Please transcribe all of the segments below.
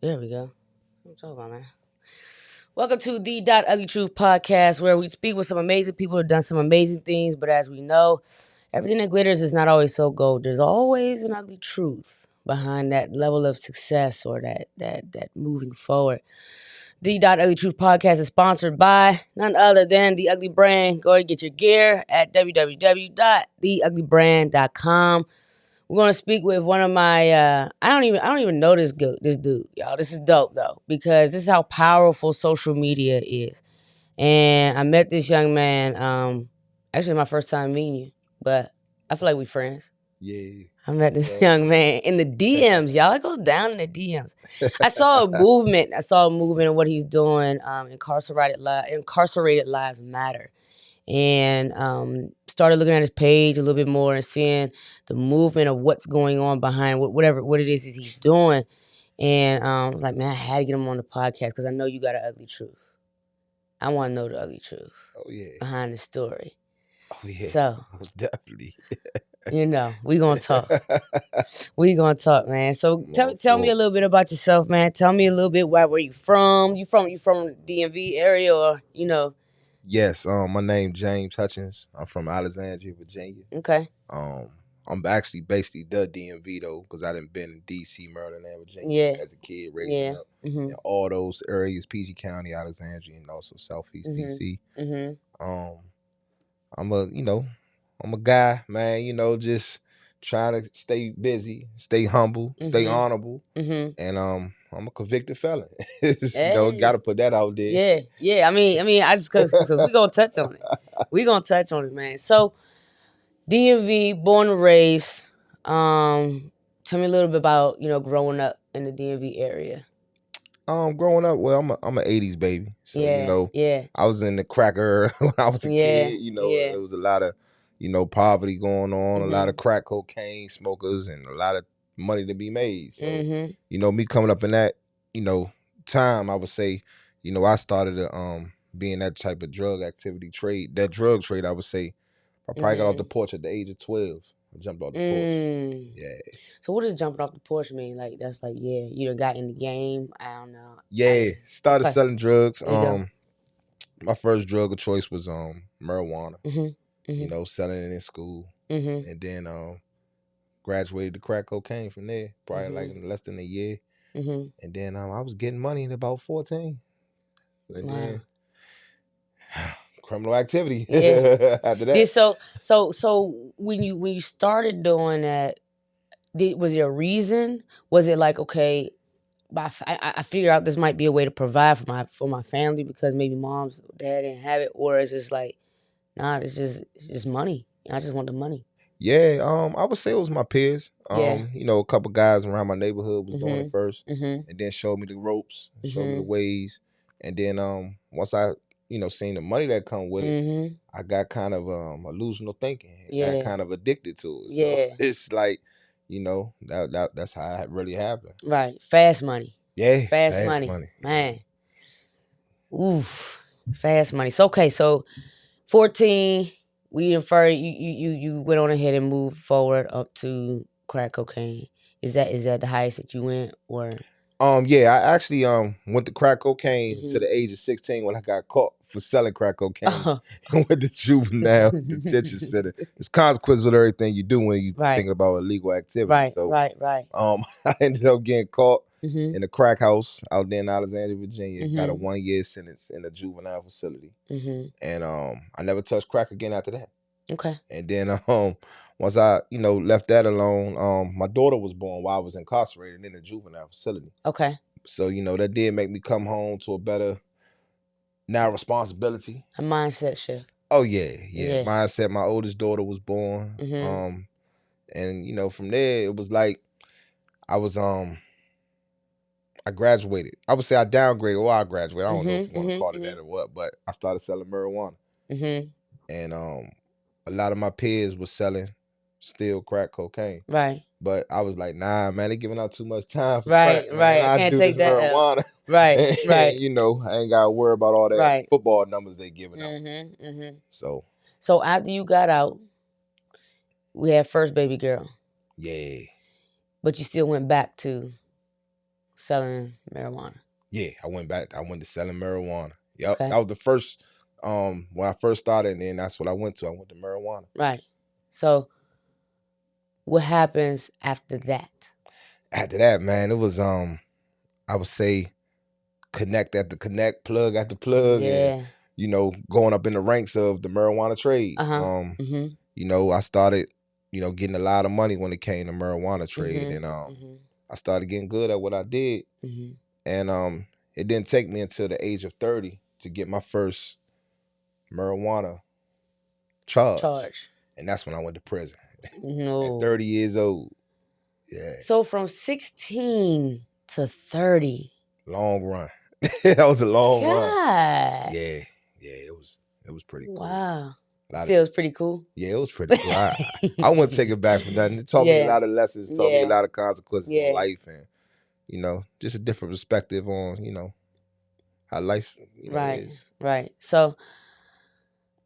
There we go. What I'm talking about, man. Welcome to the .Ugly Truth Podcast, where we speak with some amazing people who have done some amazing things. But as we know, everything that glitters is not always so gold. There's always an ugly truth behind that level of success or that moving forward. The .Ugly Truth Podcast is sponsored by none other than The Ugly Brand. Go ahead and get your gear at www.theuglybrand.com. We're gonna speak with one of my I don't even know this dude, y'all. This is dope though, because this is how powerful social media is. And I met this young man, actually my first time meeting you, but I feel like we friends. Yeah. I met this young man in the DMs, y'all. It goes down in the DMs. I saw a movement. of what he's doing. Incarcerated lives matter. And started looking at his page a little bit more and seeing the movement of what's going on behind what it is he's doing. And I was like, man, I had to get him on the podcast because I know you got an ugly truth. I want to know the ugly truth. Oh yeah. Behind the story. Oh yeah. So most definitely. we gonna talk. We gonna talk, man. So tell me a little bit about yourself, man. Tell me a little bit where you from. You from DMV area or Yes, my name James Hutchings. I'm from Alexandria, Virginia. Okay. I'm actually basically the DMV though, because I done been in DC, Maryland, and Virginia as a kid, raising up in all those areas, PG County, Alexandria, and also Southeast DC. I'm a guy, man, just trying to stay busy, stay humble, stay honorable, and I'm a convicted felon. Gotta put that out there. Yeah. I mean, I just cause we gonna touch on it. We gonna touch on it, man. So, DMV, born and raised. Tell me a little bit about growing up in the DMV area. Growing up, well, I'm an '80s baby, so I was in the cracker when I was a kid. There was a lot of poverty going on, a lot of crack cocaine smokers, and a lot of money to be made. So me coming up in that time, I would say I started being that type of drug trade. I would say I probably got off the porch at the age of 12. I jumped off the porch. Yeah. So what does jumping off the porch mean? Like that's like you done got in the game. I don't know. Yeah, started selling drugs. My first drug of choice was marijuana. Selling it in school, and then graduated to crack cocaine from there. Probably like in less than a year, and then I was getting money in about 14, and then criminal activity. After that. So when you started doing that, was there a reason? Was it like, okay, I figure out this might be a way to provide for my family because maybe mom's dad didn't have it, or is it like, nah, it's just money. I just want the money. Yeah, I would say it was my peers. A couple guys around my neighborhood was doing it first, and then showed me the ropes, showed me the ways, and then once I seen the money that come with it, I got kind of illusional thinking. Got kind of addicted to it. So it's like, that's how it really happened. Right. Fast money. Yeah. Fast money. Man. Oof. Fast money. So okay, so 14, we infer you went on ahead and moved forward up to crack cocaine. Is that the highest that you went, or? Yeah, I actually went to crack cocaine to the age of 16 when I got caught for selling crack cocaine. I went to juvenile detention center. There's consequences with everything you do when you thinking about illegal activity. Right. I ended up getting caught in a crack house out there in Alexandria, Virginia. Got a 1-year sentence in a juvenile facility. And I never touched crack again after that. Okay. And then once I left that alone, my daughter was born while I was incarcerated in a juvenile facility. Okay. So that did make me come home to a better responsibility. A mindset shift. Oh yeah. Mindset. My oldest daughter was born. And from there it was like I was I graduated. I would say I downgraded or I graduated. I don't know if you want to call it that or what, but I started selling marijuana. And a lot of my peers were selling still crack cocaine. Right. But I was like, nah, man, they giving out too much time for crack, man. I can't take that marijuana. Right. And, I ain't got to worry about all that football numbers they giving out. So after you got out, we had first baby girl. Yeah. But you still went back to selling marijuana. Yeah, I went to selling marijuana. Yep. Okay. That was the first, when I first started, and then that's what I went to. I went to marijuana. Right. So what happens after that? After that, man, it was, I would say, connect after connect, plug after plug, and, you know, going up in the ranks of the marijuana trade. You know, I started, you know, getting a lot of money when it came to marijuana trade, and I started getting good at what I did, and it didn't take me until the age of 30 to get my first marijuana charge. And that's when I went to prison. No. At 30 years old. Yeah. So from 16 to 30. Long run. That was a long run. Yeah. It was pretty cool. Wow. Still was pretty cool? Yeah, it was pretty cool. I wouldn't take it back from nothing. It taught me a lot of lessons, taught me a lot of consequences in life, and, you know, just a different perspective on, you know, how life, you know, is. Right. So,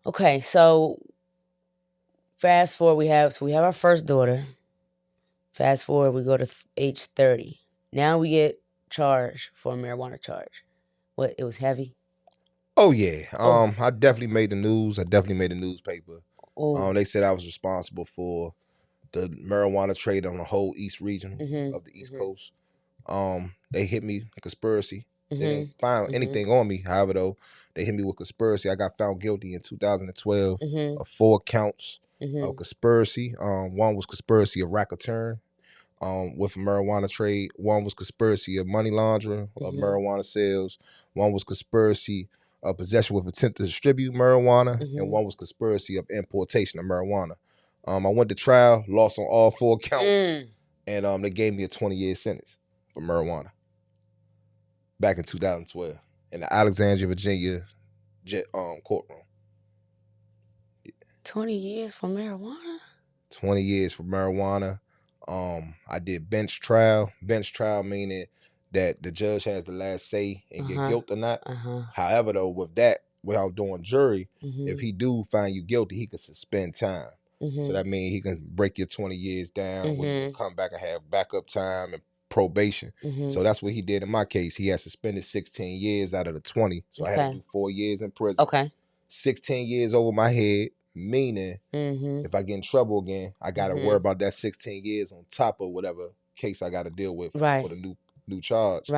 okay, so fast forward, we have our first daughter. Fast forward, we go to age 30. Now we get charged for a marijuana charge. What, it was heavy? Oh yeah. I definitely made the news. I definitely made the newspaper. They said I was responsible for the marijuana trade on the whole East region of the East Coast. They hit me with conspiracy. They didn't find anything on me. However, though, they hit me with conspiracy. I got found guilty in 2012 of 4 counts of conspiracy. One was conspiracy of racketeering with marijuana trade. One was conspiracy of money laundering of marijuana sales. One was conspiracy of possession with intent to distribute marijuana, and one was conspiracy of importation of marijuana. I went to trial, lost on all 4 counts, and they gave me a 20-year sentence for marijuana back in 2012 in the Alexandria, Virginia courtroom. 20 years for marijuana? 20 years for marijuana. I did bench trial. Bench trial meaning that the judge has the last say in your guilt or not. However, though, with that, without doing jury, if he do find you guilty, he can suspend time. So that means he can break your 20 years down when you come back and have backup time and probation. So that's what he did in my case. He had suspended 16 years out of the 20. So I had to do 4 years in prison. 16 years over my head, meaning if I get in trouble again, I got to worry about that 16 years on top of whatever case I got to deal with for the new charge.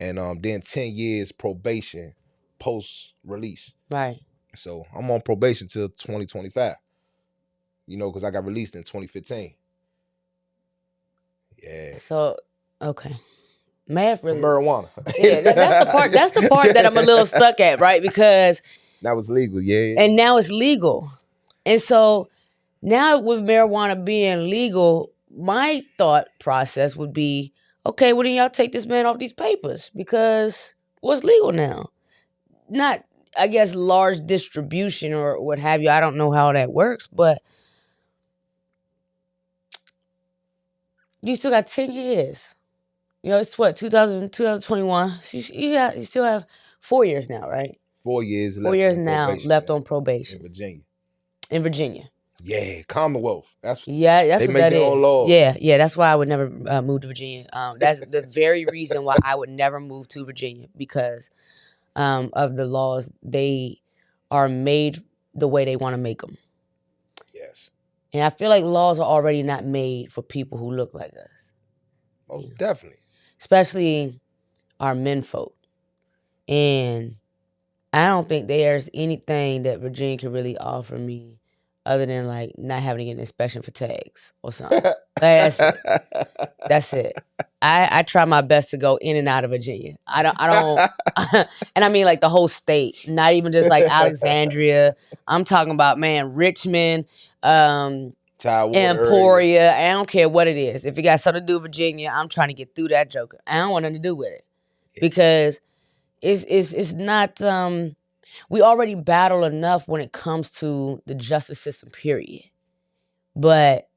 And then 10 years probation post-release. So I'm on probation till 2025. You know, because I got released in 2015. Yeah. So, okay. Math really... marijuana. Yeah, that's the part that I'm a little stuck at, right? Because... That was legal, yeah. And now it's legal. And so now with marijuana being legal, my thought process would be, okay, well then y'all take this man off these papers because what's legal now? Not, I guess, large distribution or what have you. I don't know how that works, but you still got 10 years. You know, it's what, 2021. You still have 4 years now, right? 4 years left. 4 years now left on probation. In Virginia. Yeah, Commonwealth. That's they what make that their is. own laws. Yeah. That's why I would never move to Virginia. That's the very reason why I would never move to Virginia, because of the laws. They are made the way they want to make them. Yes. And I feel like laws are already not made for people who look like us. Most definitely. Especially our menfolk. And I don't think there's anything that Virginia can really offer me other than like not having to get an inspection for tags or something. That's it. I try my best to go in and out of Virginia. I don't and I mean like the whole state, not even just like Alexandria. I'm talking about, man, Richmond, Emporia. Area. I don't care what it is. If it got something to do with Virginia, I'm trying to get through that joker. I don't want nothing to do with it. Because it's not we already battle enough when it comes to the justice system, period. But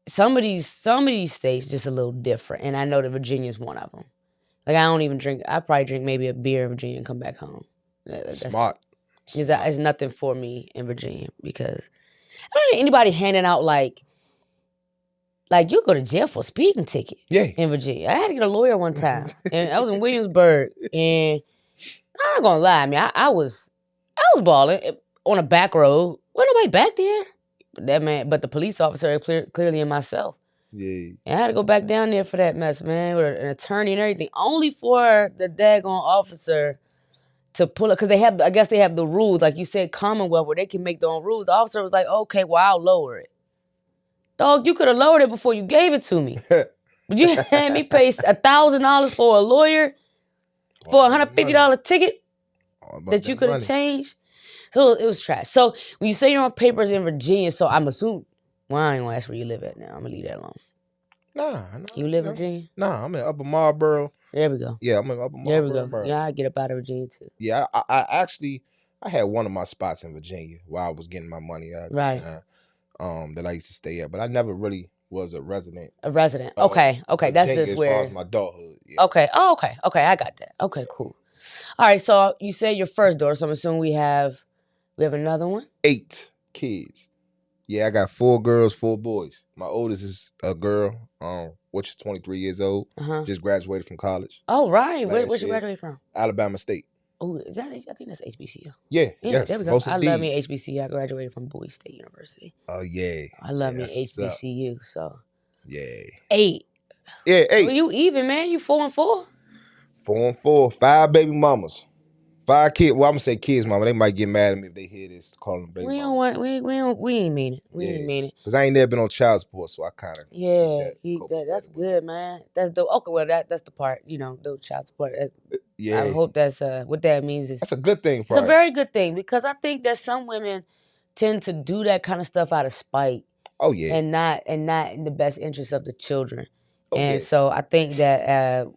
some of these states just a little different, and I know that Virginia is one of them. Like I don't even drink. I probably drink maybe a beer in Virginia and come back home. Smart. It's nothing for me in Virginia because I don't know anybody handing out like like you go to jail for a speeding ticket. Yeah. In Virginia. I had to get a lawyer one time. And I was in Williamsburg. And I'm not gonna lie, I mean, I was balling on a back road. Wasn't nobody back there. But the police officer clearly in myself. Yeah. And I had to go back down there for that mess, man, with an attorney and everything. Only for the daggone officer to pull it, because I guess they have the rules, like you said, Commonwealth, where they can make their own rules. The officer was like, okay, well, I'll lower it. Dog, you could have lowered it before you gave it to me. But you had me pay $1,000 for a lawyer for a $150 ticket that you could have changed. So it was trash. So when you say you're on papers in Virginia, so I'm assuming, well, I ain't gonna ask where you live at now. I'm gonna leave that alone. Nah. You live in Virginia? Nah, I'm in Upper Marlboro. There we go. Yeah, I'm in Upper Marlboro. There we go. Yeah, I get up out of Virginia too. Yeah, I actually had one of my spots in Virginia while I was getting my money out. Right. That I used to stay at, but I never really was a resident. Okay. That's just where. As far as my adulthood. Yeah. Okay. Oh, okay. I got that. Okay, cool. All right. So you said your first daughter. So I'm assuming we have another one. 8 kids. Yeah, I got 4 girls, 4 boys. My oldest is a girl, which is 23 years old. Just graduated from college. Oh, right. Where she graduated from? Alabama State. Oh, is that? I think that's HBCU. Yeah. Yes. There we go. I love me HBCU. I graduated from Bowie State University. Oh yeah. I love me HBCU. So. Yeah. 8. Yeah, 8. Well, you even, man. You 4 and 4. 4 and 4. 5 baby mamas. 5 kids. Well, I'm gonna say kids, mama. They might get mad at me if they hear this, calling them baby mama. We ain't mean it. We ain't mean it. Cause I ain't never been on child support, so I kind of that's good, man. That's the okay. Well, that's the part. The child support. Yeah. I hope that's what that means is. That's a good thing. It's a very good thing, because I think that some women tend to do that kind of stuff out of spite. Oh yeah. And not in the best interest of the children. So I think that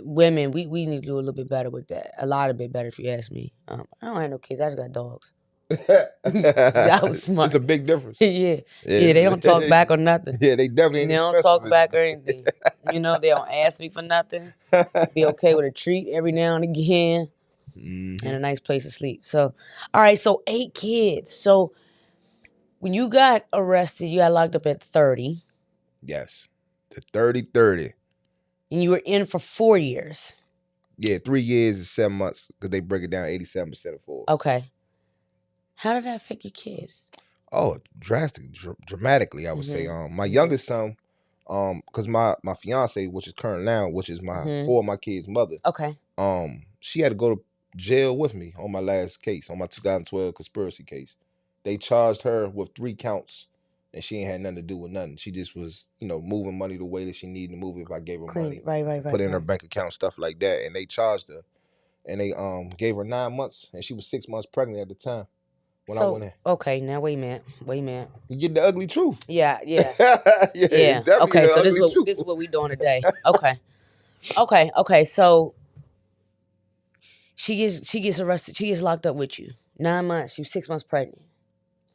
women, we need to do a little bit better with that. A lot of bit better, if you ask me. I don't have no kids. I just got dogs. That was smart. It's a big difference. Yeah, they don't talk back or nothing. Yeah, they definitely ain't. They don't talk back or anything. They don't ask me for nothing. Be okay with a treat every now and again, and a nice place to sleep. So, all right. So 8 kids. So when you got arrested, you got locked up at 30. Yes, the 30. And you were in for 4 years. Yeah, 3 years and 7 months, because they break it down 87% of 4. Okay. How did that affect your kids? Oh, dramatically, I would say. My youngest son, because my fiance, which is current now, which is 4 of my kids' mother. Okay. She had to go to jail with me on my last case, on my 2012 conspiracy case. They charged her with 3 counts, and she ain't had nothing to do with nothing. She just was, moving money the way that she needed to move it if I gave her money. Right. Put it in her bank account, stuff like that. And they charged her. And they gave her 9 months, and she was 6 months pregnant at the time when I went in. Okay, now wait a minute. You get the ugly truth. Yeah. Yeah. Okay, so this is what we doing today. Okay. So she gets arrested. She gets locked up with you. 9 months. She was 6 months pregnant.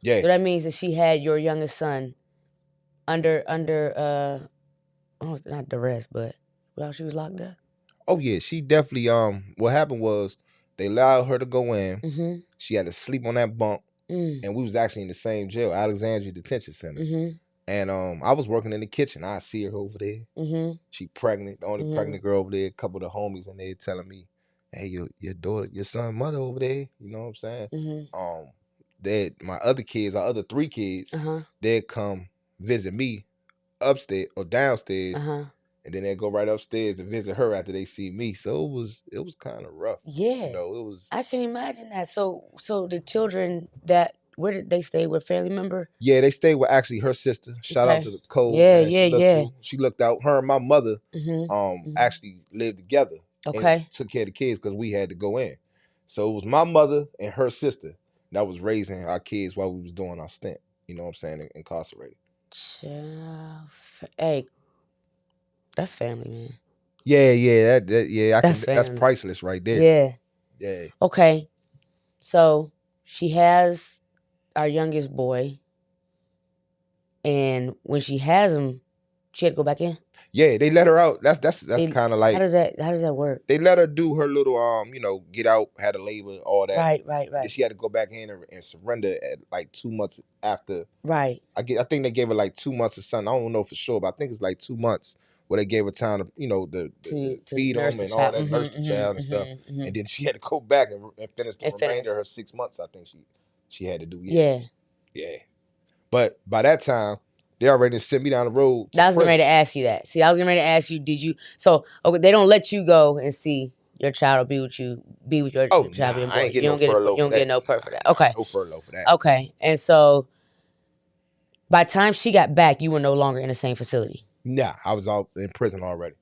Yeah. So that means that she had your youngest son under not duress, but while she was locked up. Oh yeah, she definitely. What happened was they allowed her to go in. Mm-hmm. She had to sleep on that bunk, and we was actually in the same jail, Alexandria Detention Center. Mm-hmm. And I was working in the kitchen. I see her over there. Mm-hmm. She pregnant, the only pregnant girl over there. A couple of the homies in there telling me, "Hey, your daughter, your son, mother over there." You know what I'm saying? Mm-hmm. My other kids, our other 3 kids, they'd come visit me upstairs or downstairs, and then they'd go right upstairs to visit her after they see me. So it was kind of rough. Yeah, it was. I can imagine that. So the children where did they stay with? Family member? Yeah, they stayed with actually her sister. Shout out to the code. Yeah. She looked out. Her and my mother actually lived together. Okay. And took care of the kids because we had to go in. So it was my mother and her sister that was raising our kids while we was doing our stint. You know what I'm saying? Incarcerated. Hey, that's family, man. Yeah. That's priceless right there. Yeah. Okay. So she has our youngest boy, and when she has him, She had to go back in? Yeah, they let her out. That's kind of like... How does that work? They let her do her little, get out, had a labor, all that. Right. Then she had to go back in and surrender at like 2 months after. Right. I think they gave her like 2 months or something. I don't know for sure, but I think it's like 2 months where they gave her time to, to feed them and all that, nurse the child and stuff. And then she had to go back and finish the remainder of her 6 months. I think she had to do. Yeah. But by that time, they already sent me down the road. I was getting ready to ask you that. See, I was getting ready to ask you, did you... So, okay, they don't let you go and see your child or be with your child. Nah, I ain't getting no furlough. You don't get no perk for that. Okay. No furlough for that. Okay. And so, by the time she got back, you were no longer in the same facility? Nah, I was out in prison already.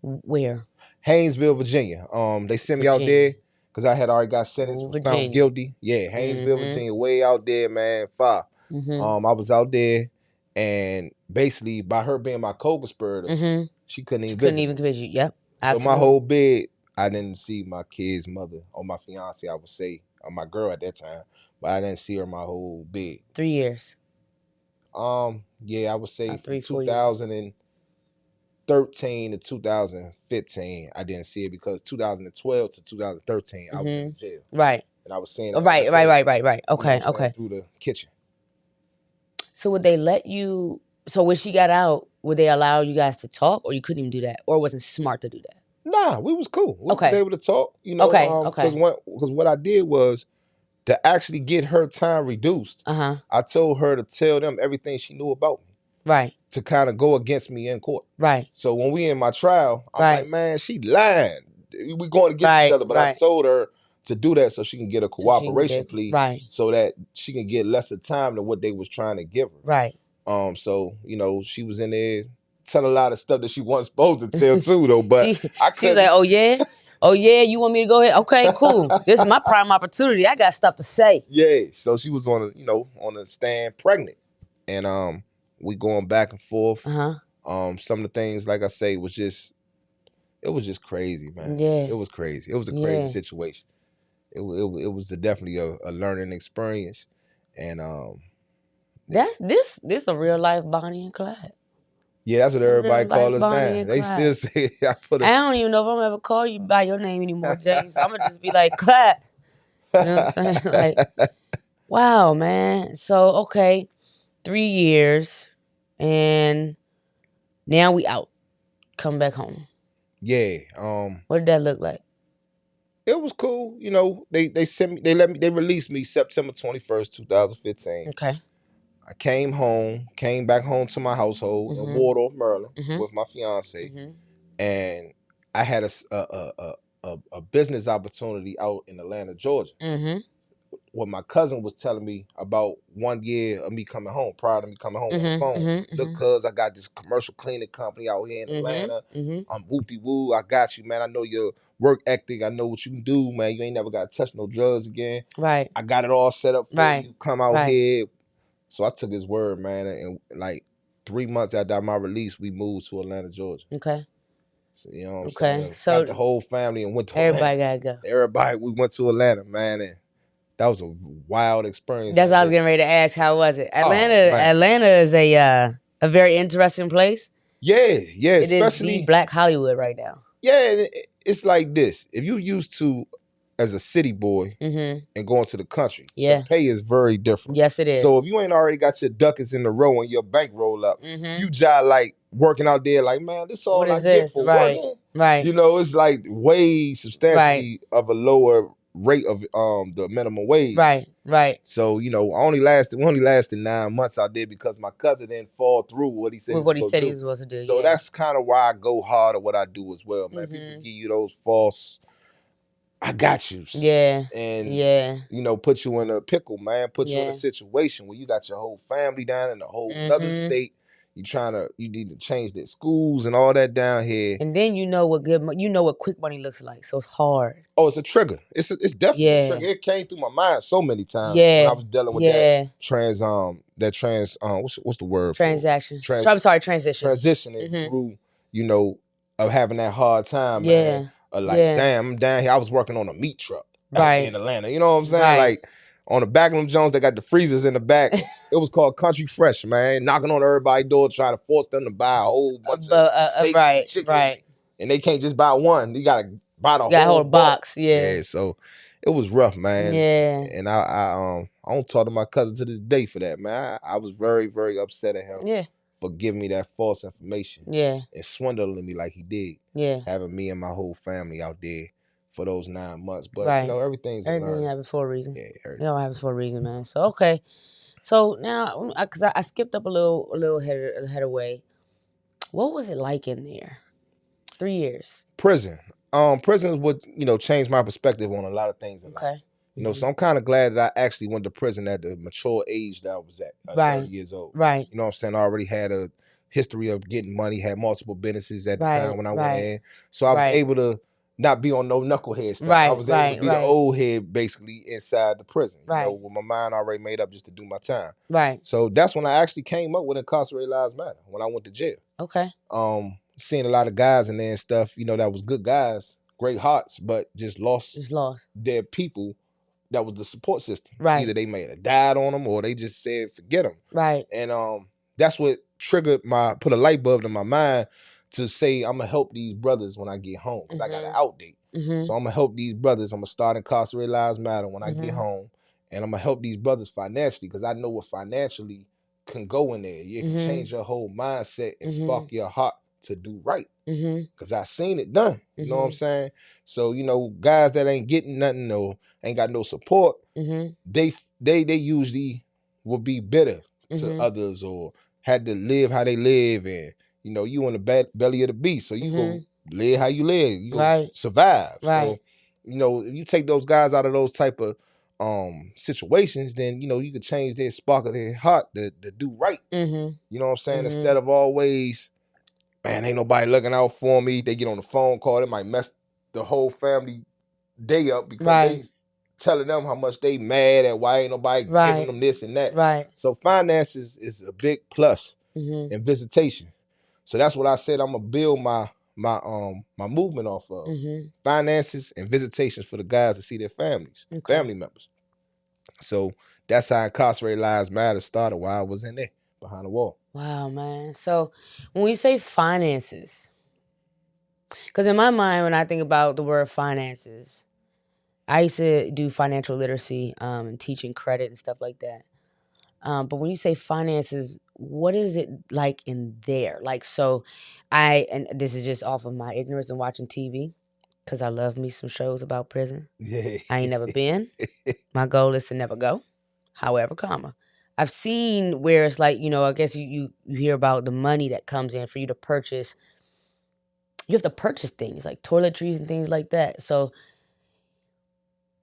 Where? Haynesville, Virginia. They sent me out there because I had already got sentenced, was found guilty. Yeah, Haynesville, Virginia, way out there, man, far. I was out there, and basically by her being my co-conspirator, she couldn't even convince you. Yep. Absolutely. So my whole bid, I didn't see my kid's mother or my fiance, I would say, or my girl at that time, but I didn't see her my whole bid. 3 years. Yeah, I would say from 2013 to 2015, I didn't see it because 2012 to 2013, I was in jail. Right. And I was saying right. Okay, okay. Through the kitchen. So would they let you? So when she got out, would they allow you guys to talk, or you couldn't even do that, or wasn't smart to do that? Nah, we was cool. We was able to talk. Okay. Because what I did was to actually get her time reduced. I told her to tell them everything she knew about me. Right. To kind of go against me in court. Right. So when we in my trial, I'm like, man, she lying. We going against each other, but I told her to do that so she can get a cooperation plea, so that she can get lesser time than what they was trying to give her. Right. So she was in there telling a lot of stuff that she wasn't supposed to tell too, though. But she was like, oh yeah, you want me to go ahead? Okay, cool. This is my prime opportunity. I got stuff to say. Yeah. So she was on a stand pregnant, and we going back and forth. Some of the things, like I say, it was just crazy, man. Yeah. It was crazy. It was a crazy situation. It was definitely a learning experience, and this a real life Bonnie and Clyde. Yeah, that's what everybody calls us now. They still say I don't even know if I'm gonna ever call you by your name anymore, James. I'm gonna just be like Clyde. You know what I'm saying? Like, wow, man. So 3 years, and now we out. Come back home. Yeah. What did that look like? It was cool. They sent me. They released me September 21st, 2015. Okay. I came back home to my household in Waldorf, Maryland, with my fiance, and I had a business opportunity out in Atlanta, Georgia. What my cousin was telling me about 1 year of me coming home, prior to me coming home on the phone. Look, cuz I got this commercial cleaning company out here in Atlanta. I'm whoop-de-woo. I got you, man. I know your work ethic. I know what you can do, man. You ain't never got to touch no drugs again. Right. I got it all set up for you. Come out here. So I took his word, man. And like 3 months after my release, we moved to Atlanta, Georgia. Okay. So, you know what I'm saying? So got the whole family and went to everybody Atlanta. Gotta go. We went to Atlanta, man. And that was a wild experience. That's what I was getting ready to ask. How was it? Atlanta is a very interesting place. Yeah. It especially is the Black Hollywood right now. Yeah, it's like this. If you used to, as a city boy, and going to the country, the pay is very different. Yes, it is. So if you ain't already got your ducats in the row and your bank roll up, you just like working out there like, man, this all I get for working. Right. It's like way substantially of a lower rate of the minimum wage. Right. So, we only lasted 9 months out there because my cousin didn't fall through what he said he was supposed to do. So that's kind of why I go hard at what I do as well, man. People give you those false, I got you. Yeah. And put you in a pickle, man. Put you in a situation where you got your whole family down in a whole other state. You need to change their schools and all that down here. And then what quick money looks like. So it's hard. Oh, it's a trigger. It's definitely a trigger. It came through my mind so many times when I was dealing with that what's the word? Transaction. Transition. Transitioning through, of having that hard time, man. Damn, I'm down here. I was working on a meat truck out in Atlanta. You know what I'm saying? Like on the back of them Jones, they got the freezers in the back. It was called Country Fresh, man. Knocking on everybody's door, trying to force them to buy a whole bunch of steaks and chickens. And they can't just buy one. You got to buy the whole box. Yeah, so it was rough, man. Yeah. And I don't talk to my cousin to this day for that, man. I was very, very upset at him for giving me that false information. Yeah. And swindling me like he did. Yeah. Having me and my whole family out there for those 9 months. But everything happens for a reason. Yeah, everything. It all happens for a reason, man. So okay. So now, because I skipped up a little head away. What was it like in there? 3 years. Prison. Prison would, change my perspective on a lot of things in life. So I'm kind of glad that I actually went to prison at the mature age that I was at, 30 years old. Right. You know what I'm saying? I already had a history of getting money, had multiple businesses at the time when I went in. So I was able to not be on no knucklehead stuff. I was able to be the old head basically inside the prison. With my mind already made up just to do my time. Right. So that's when I actually came up with Incarcerated Lives Matter, when I went to jail. Okay. Seeing a lot of guys in there and stuff, that was good guys, great hearts, but just lost their people. That was the support system. Right. Either they may have died on them or they just said, forget them. Right. And that's what put a light bulb in my mind to say, I'm going to help these brothers when I get home. Because I got an outdate. So I'm going to help these brothers. I'm going to start Incarcerated Lives Matter when I get home. And I'm going to help these brothers financially because I know what financially can go in there. You can change your whole mindset and spark your heart to do right. Because I seen it done. You know what I'm saying? So, guys that ain't getting nothing or ain't got no support, they usually will be bitter to others or had to live how they live. And, you in the belly of the beast. So you go live how you live. You go survive. So, if you take those guys out of those type of situations, then, you could change their spark of their heart to do right. You know what I'm saying? Instead of always, man, ain't nobody looking out for me. They get on the phone call. It might mess the whole family day up because they telling them how much they mad at why ain't nobody giving them this and that. Right. So finances is a big plus in visitation. So that's what I said. I'm gonna build my movement off of finances and visitations for the guys to see their families, family members. So that's how Incarcerated Lives Matter started while I was in there behind the wall. Wow, man. So when you say finances, because in my mind, when I think about the word finances, I used to do financial literacy and teaching credit and stuff like that. But when you say finances, what is it like in there? Like, so and this is just off of my ignorance and watching TV, because I love me some shows about prison. Yeah. I ain't never been. My goal is to never go. However, I've seen where it's like, I guess you hear about the money that comes in for you to purchase. You have to purchase things like toiletries and things like that. So,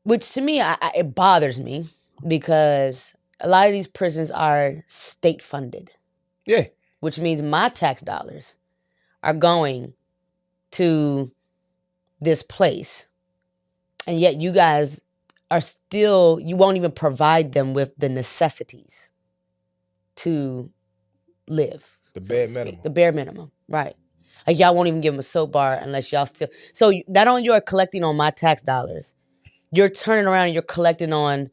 which to me, it bothers me because a lot of these prisons are state funded. Yeah. Which means my tax dollars are going to this place. And yet you guys are still, you won't even provide them with the necessities to live. The bare minimum. The bare minimum, right. Like y'all won't even give them a soap bar unless y'all still. So not only you're collecting on my tax dollars, you're turning around and you're collecting on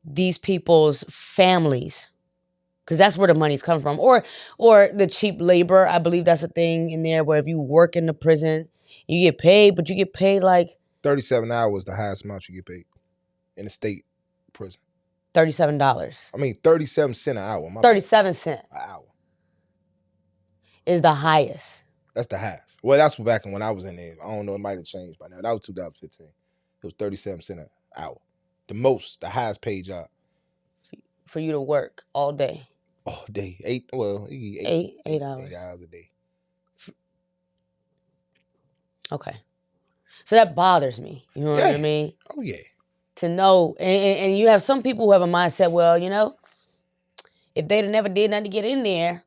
these people's families. Because that's where the money's coming from. Or the cheap labor. I believe that's a thing in there where if you work in the prison, you get paid, but you get paid like 37 hours, the highest amount you get paid in the state prison. $37. I mean, 37 cents an hour. 37 cents an hour is the highest. That's the highest. Well, that's back when I was in there. I don't know. It might have changed by now. That was 2015. It was 37 cents an hour. The highest paid job. For you to work all day. All day. 8 hours. 8 hours a day. Okay. So that bothers me. You know what I mean? Oh, yeah. To know, and you have some people who have a mindset, well, if they'd never did nothing to get in there,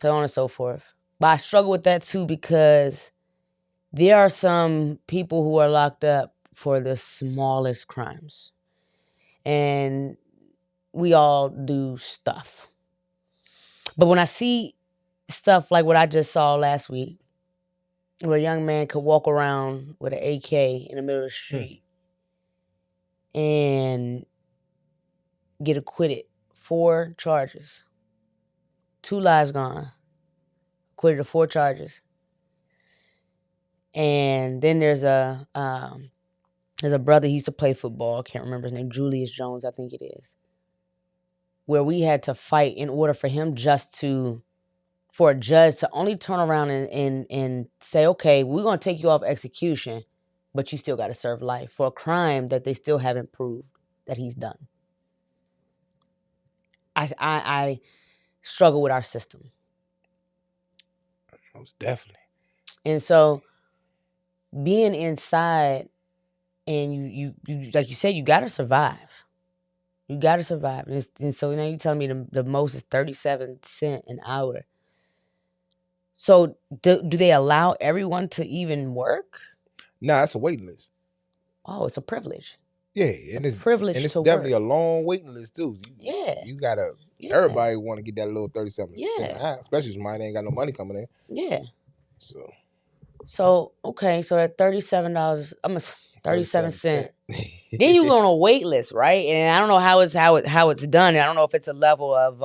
so on and so forth. But I struggle with that too because there are some people who are locked up for the smallest crimes. And we all do stuff. But when I see stuff like what I just saw last week, where a young man could walk around with an AK in the middle of the street and get acquitted 4 charges. 2 lives gone. Acquitted of 4 charges. And then there's a brother, he used to play football. I can't remember his name. Julius Jones, I think it is. Where we had to fight in order for him for a judge to only turn around and say, okay, we're going to take you off execution, but you still got to serve life for a crime that they still haven't proved that he's done. I struggle with our system. Most definitely. And so being inside, and you like you said, you got to survive. You got to survive. And so now you're telling me the most is 37 cents an hour. So do they allow everyone to even work? Nah, it's a waiting list. Oh, it's a privilege. Yeah, and it's definitely a long waiting list too. You gotta. Yeah. Everybody want to get that little 37 cent an hour, especially if somebody ain't got no money coming in. Yeah. So okay, so at $37, 37 cents. Then you go on a wait list, right? And I don't know how it's done. I don't know if it's a level of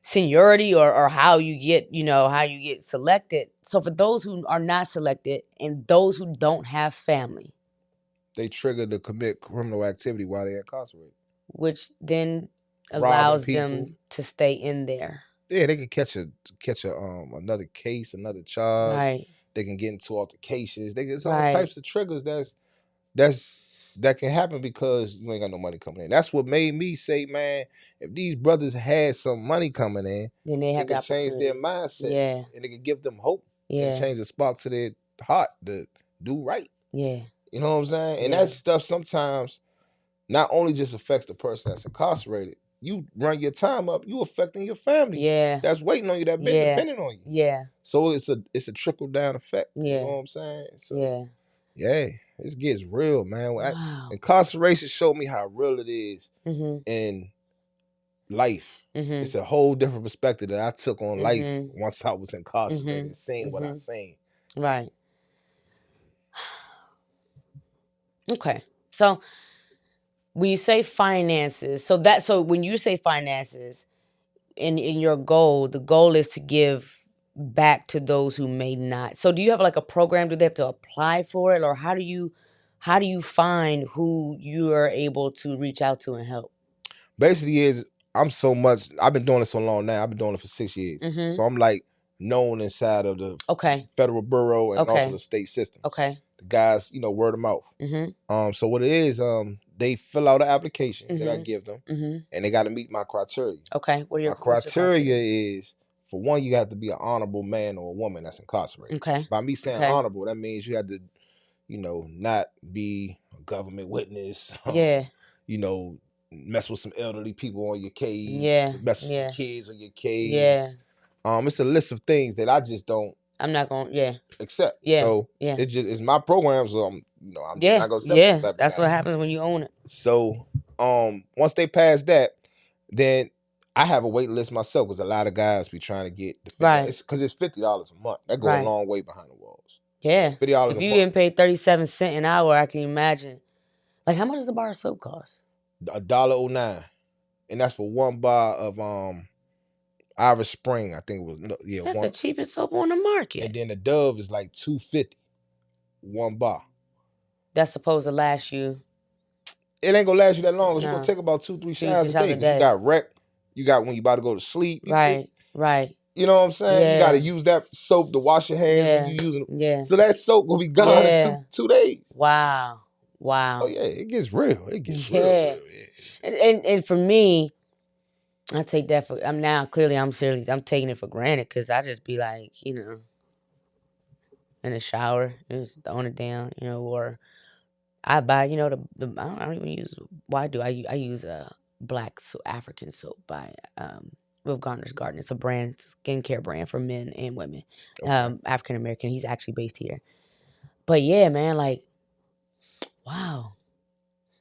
seniority or how you get selected. So for those who are not selected and those who don't have family, they trigger to commit criminal activity while they're incarcerated, which then allows them to stay in there. Yeah, they could catch another case, another charge. Right. They can get into altercations. There's all types of triggers that can happen because you ain't got no money coming in. That's what made me say, man, if these brothers had some money coming in, then they could change their mindset. Yeah. And they could give them hope. Yeah. And change the spark to their heart to do right. Yeah. You know what I'm saying? And that stuff sometimes not only just affects the person that's incarcerated. You run your time up, you affecting your family. Yeah. That's waiting on you, that been depending on you. Yeah. So it's a trickle down effect. Yeah. You know what I'm saying? So yeah, this gets real, man. Wow. Incarceration showed me how real it is in life. It's a whole different perspective that I took on life once I was incarcerated and seeing what I seen. Right. Okay. So when you say finances, so when you say finances in your goal, the goal is to give back to those who may not. So do you have like a program? Do they have to apply for it? Or how do you find who you are able to reach out to and help? Basically I've been doing it so long now. I've been doing it for 6 years. So I'm like known inside of the federal bureau and also the state system. Okay. The guys, word of mouth. So what it is, they fill out an application that I give them, and they got to meet my criteria. Okay, what are your criteria? Is, for one, you have to be an honorable man or a woman that's incarcerated. Okay. By me saying honorable, that means you have to, not be a government witness. Mess with some elderly people on your case. Yeah. Mess with some kids on your case. Yeah. It's a list of things that I just don't. I'm not gonna accept. Yeah. So it's my program, so I'm not gonna accept that type that's what happens when you own it. So once they pass that, then I have a wait list myself because a lot of guys be trying to get because it's $50 a month. That goes a long way behind the walls. Yeah. $50 a month. If you getting paid 37 cents an hour, I can imagine. Like, how much does a bar of soap cost? $1.09, and that's for one bar of Irish Spring, I think it was. That's the cheapest soap on the market. And then the Dove is like $2.50, one bar. That's supposed to last you. It ain't gonna last you that long. It's gonna take about 2-3 showers a day. You got wreck. You got when you about to go to sleep. Right. You know what I'm saying? Yeah. You got to use that soap to wash your hands when you using it. Yeah. So that soap will be gone in 2 days. Wow. Oh yeah, it gets real. It gets real. And for me, I take that for. I'm serious. I'm taking it for granted because I just be like, in the shower, just throwing it down, or I buy, I don't even use. Why do I use a black African soap by Will Garner's Garden. It's a brand, skincare brand for men and women, African American. He's actually based here. But yeah, man, like, wow.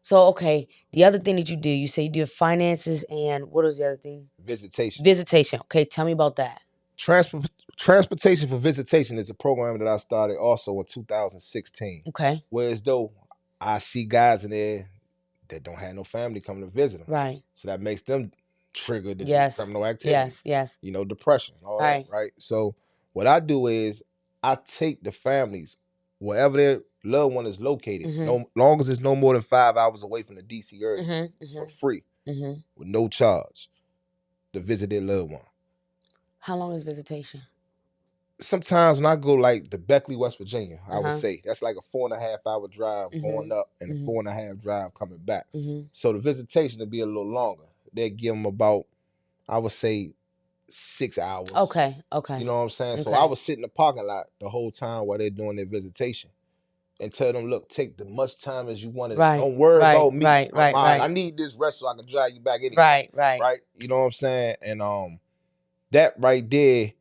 So, okay, the other thing that you do, you say you do finances and what was the other thing? Visitation. Okay, tell me about that. Transportation for Visitation is a program that I started also in 2016. Okay. Whereas though I see guys in there that don't have no family coming to visit them. Right. So that makes them trigger to do criminal activity. Yes. You know, depression, all that, right? So what I do is I take the families wherever their loved one is located, no long as it's no more than 5 hours away from the DC area, for free, with no charge, to visit their loved one. How long is visitation? Sometimes when I go like to Beckley, West Virginia, I would say that's like a 4.5 hour drive going up and a 4.5 drive coming back. So the visitation would be a little longer. They'd give them about, I would say, 6 hours. Okay. You know what I'm saying? Okay. So I would sit in the parking lot the whole time while they're doing their visitation and tell them, look, take the much time as you want. Don't worry about me. Right. I need this rest so I can drive you back anyway. Right. You know what I'm saying? And that right there,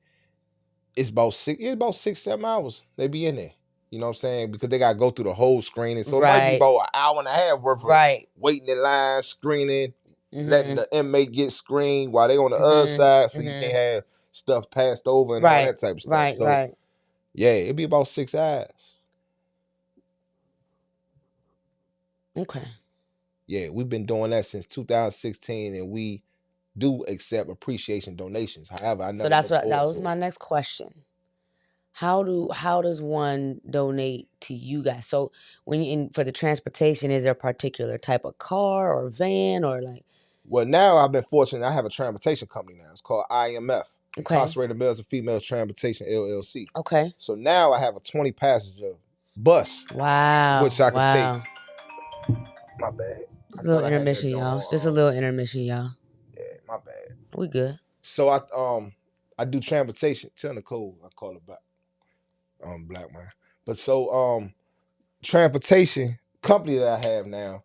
it's about 6-7 hours they be in there. You know what I'm saying? Because they got to go through the whole screening. So it might be about an hour and a half worth of waiting in line, screening, letting the inmate get screened while they on the other side so you can't have stuff passed over and all that type of stuff. So, yeah, it'd be about 6 hours. Okay. Yeah, we've been doing that since 2016, and we do accept appreciation donations. However, I never. So that was my next question. How does one donate to you guys? So when for the transportation, is there a particular type of car or van or like? Well, now I've been fortunate. I have a transportation company now. It's called IMF, Incarcerated Males and Females Transportation LLC. Okay. So now I have a 20-passenger bus. Wow. Which I can take. My bad. Just a little intermission, y'all. Just a little intermission, y'all. Yeah, my bad. We good. So I do transportation. Tell Nicole I call her back. Black man. But so transportation company that I have now,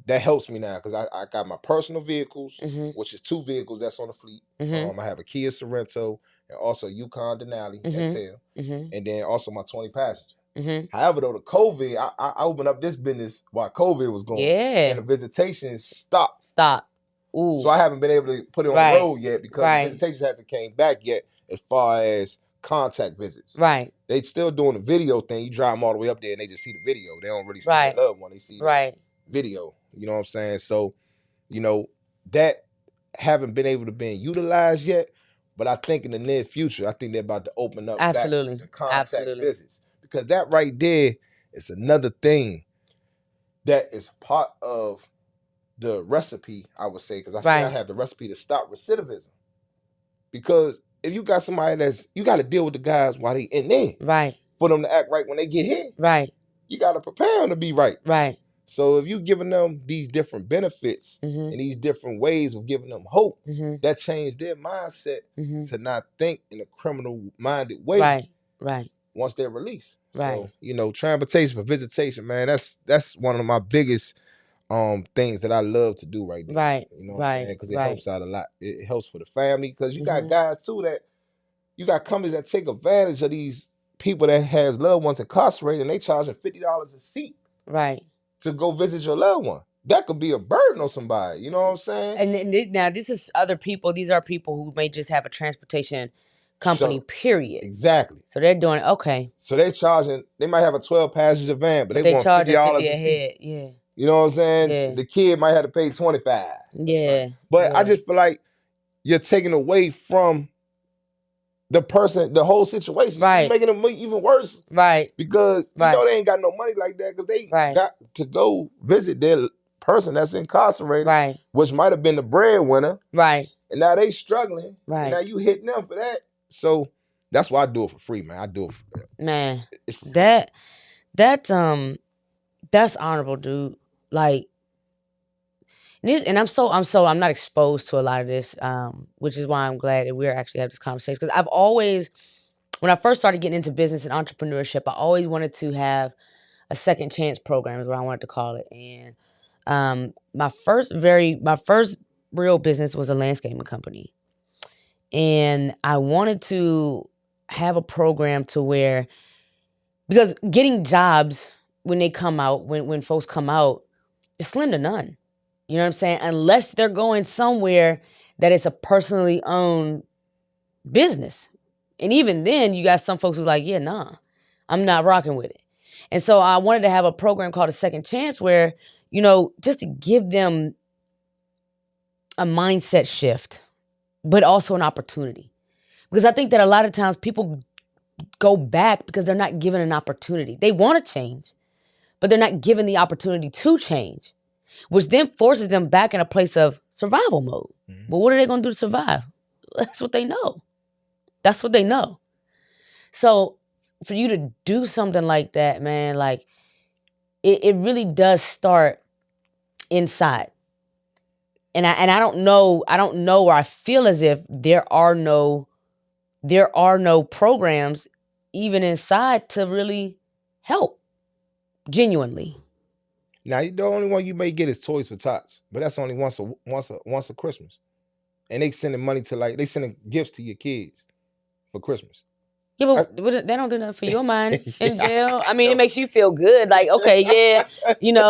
that helps me now because I got my personal vehicles, which is 2 vehicles that's on the fleet. I have a Kia Sorrento and also a Yukon Denali XL, and then also my 20 passenger. However, though, the COVID, I opened up this business while COVID was going, and the visitation stopped. Ooh. So I haven't been able to put it on the road yet because the visitation hasn't came back yet as far as contact visits. They still doing the video thing. You drive them all the way up there and they just see the video. They don't really see the loved one. They see the video. You know what I'm saying? So, you know, that haven't been able to be utilized yet. But I think in the near future, I think they're about to open up back the contact visits. Because that right there is another thing that is part of the recipe, I would say. Because I say I have the recipe to stop recidivism. Because if you got somebody you got to deal with the guys while they in there. For them to act right when they get here. You got to prepare them to be right. So if you giving them these different benefits and these different ways of giving them hope, that changed their mindset to not think in a criminal-minded way. Once they're released. So, you know, transportation for visitation, man, that's one of my biggest things that I love to do right now. You know what I'm saying? Because it helps out a lot. It helps for the family. Because you got guys too you got companies that take advantage of these people that has loved ones incarcerated and they charging $50 a seat. To go visit your loved one. That could be a burden on somebody. You know what I'm saying? And now this is other people. These are people who may just have a transportation company, period. Exactly. So they're doing So they're charging. They might have a 12-passenger van, but they want $50 a seat. Yeah. You know what I'm saying? Yeah. The kid might have to pay $25. Yeah. But I just feel like you're taking away from the person, the whole situation. You're making it even worse. Because you know they ain't got no money like that because they got to go visit their person that's incarcerated, which might have been the breadwinner. And now they struggling. And now you hitting them for that. So that's why I do it for free, man. I do it for free. Man, that's honorable, dude. Like, and I'm not exposed to a lot of this, which is why I'm glad that we're actually having this conversation. Because I've always, when I first started getting into business and entrepreneurship, I always wanted to have a second chance program, is what I wanted to call it. And my first real business was a landscaping company. And I wanted to have a program to where, because getting jobs when they come out, when folks come out, it's slim to none. You know what I'm saying? Unless they're going somewhere that it's a personally owned business. And even then, you got some folks who are like, yeah, nah, I'm not rocking with it. And so I wanted to have a program called a second chance where, just to give them a mindset shift, but also an opportunity. Because I think that a lot of times people go back because they're not given an opportunity. They want to change, but they're not given the opportunity to change, which then forces them back in a place of survival mode. Mm-hmm. Well, what are they going to do to survive? That's what they know. That's what they know. So for you to do something like that, man, like it really does start inside. And I don't know, or I feel as if there are no programs even inside to really help genuinely. Now, the only one you may get is Toys for Tots, but that's only once a Christmas. And they sending money to they sending gifts to your kids for Christmas. Yeah, but they don't do nothing for your mind in jail. I mean, it makes you feel good. Like, okay, yeah,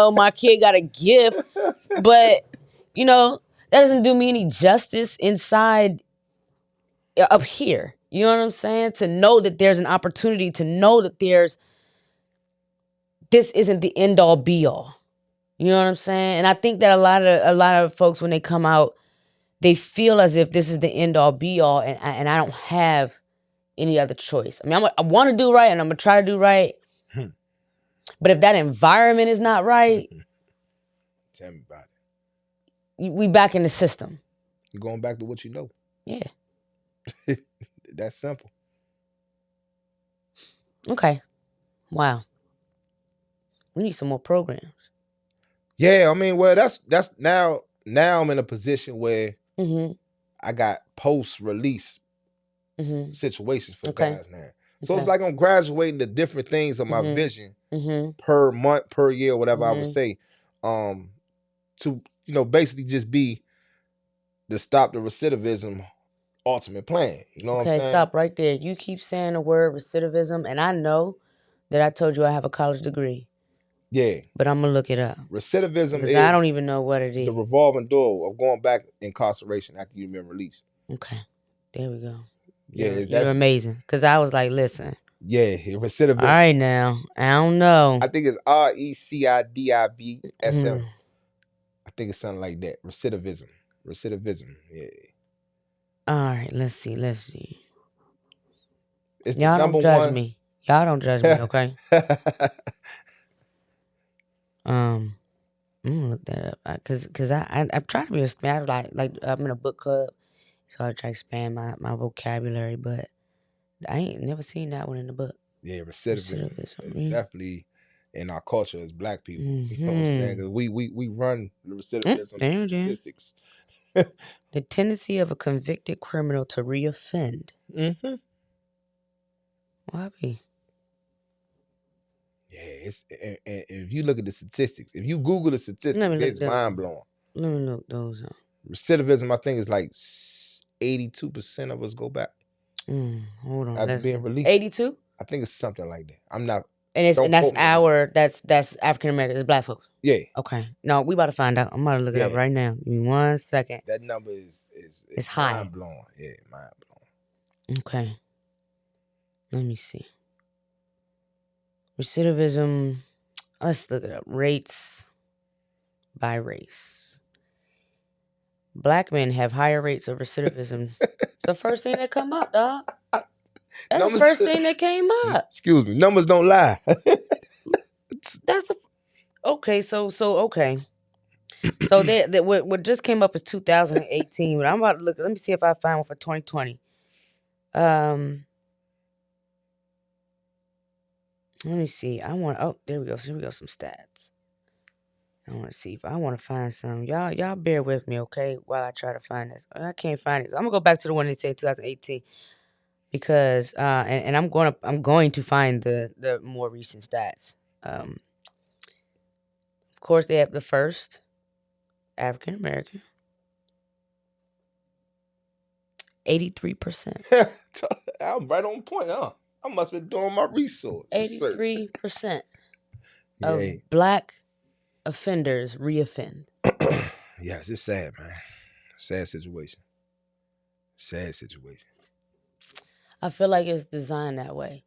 my kid got a gift, but that doesn't do me any justice inside up here. You know what I'm saying? To know that there's an opportunity, to know that this isn't the end all be all. You know what I'm saying? And I think that a lot of folks, when they come out, they feel as if this is the end all be all, and I don't have any other choice. I mean, I want to do right, and I'm gonna try to do right. But if that environment is not right, tell me about it. We back in the system. You're going back to what you know. Yeah. That's simple. Okay. Wow. We need some more programs. Yeah, I mean, well, that's now I'm in a position where I got post-release situations for guys now. So it's like I'm graduating to different things of my vision per month, per year, whatever I would say, to basically just be the stop the recidivism ultimate plan. You know what I'm saying? Okay, stop right there. You keep saying the word recidivism, and I know that I told you I have a college degree. Yeah. But I'm going to look it up. Recidivism is I don't even know what it is. The revolving door of going back incarceration after you've been released. Okay. There we go. Yeah. You're amazing. Because I was like, listen. Yeah, recidivism. All right now. I don't know. I think it's RECIDIVSM. I think it's something like that. Recidivism. Yeah. All right. Let's see. It's Y'all don't judge me. Y'all don't judge me, okay? I'm gonna look that up because I'm trying to be expand, like I'm in a book club, so I try to expand my vocabulary, but I ain't never seen that one in the book. Yeah, recidivism is definitely in our culture as Black people. You know what I'm saying? Because we run the recidivism statistics. The tendency of a convicted criminal to reoffend. Why be? Yeah, and if you look at the statistics, if you Google the statistics, it's mind blowing. Let me look those up. Recidivism, I think, is like 82% of us go back. Hold on, after being released. 82? I think it's something like that. I'm not. And that's African American. It's Black folks. Yeah. Okay. No, we about to find out. I'm about to look it up right now. Give me 1 second. That number is high. Mind blowing. Yeah, mind blowing. Okay. Let me see. Recidivism. Let's look it up. Rates by race. Black men have higher rates of recidivism. It's the first thing that come up, dog. That's numbers, the first thing that came up. Excuse me. Numbers don't lie. Okay. So okay. So what just came up is 2018. But I'm about to look. Let me see if I find one for 2020. Let me see. There we go. So here we go. Some stats. I want to see if I want to find some. Y'all bear with me, okay? While I try to find this. I can't find it. I'm gonna go back to the one they said 2018 because and I'm going to find the more recent stats. Of course, they have the first African American. 83%. I'm right on point, huh? I must have been doing my research. 83% of Black offenders reoffend. Yes, it's sad, man. Sad situation. I feel like it's designed that way.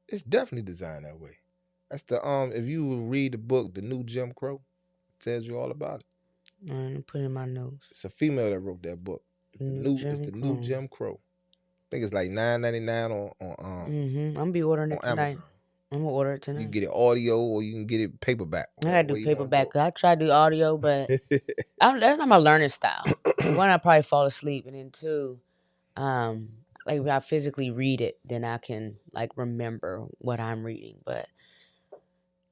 It's definitely designed that way. That's the if you read the book, The New Jim Crow, tells you all about it. I'm putting in my notes. It's a female that wrote that book. It's the new Jim Crow. I think it's like $9.99 on I'm gonna be ordering it tonight. Amazon. I'm gonna order it tonight. You can get it audio or you can get it paperback. I gotta do paperback. I try to do audio, but that's not my learning style. One, I probably fall asleep, and then two, like if I physically read it, then I can like remember what I'm reading. But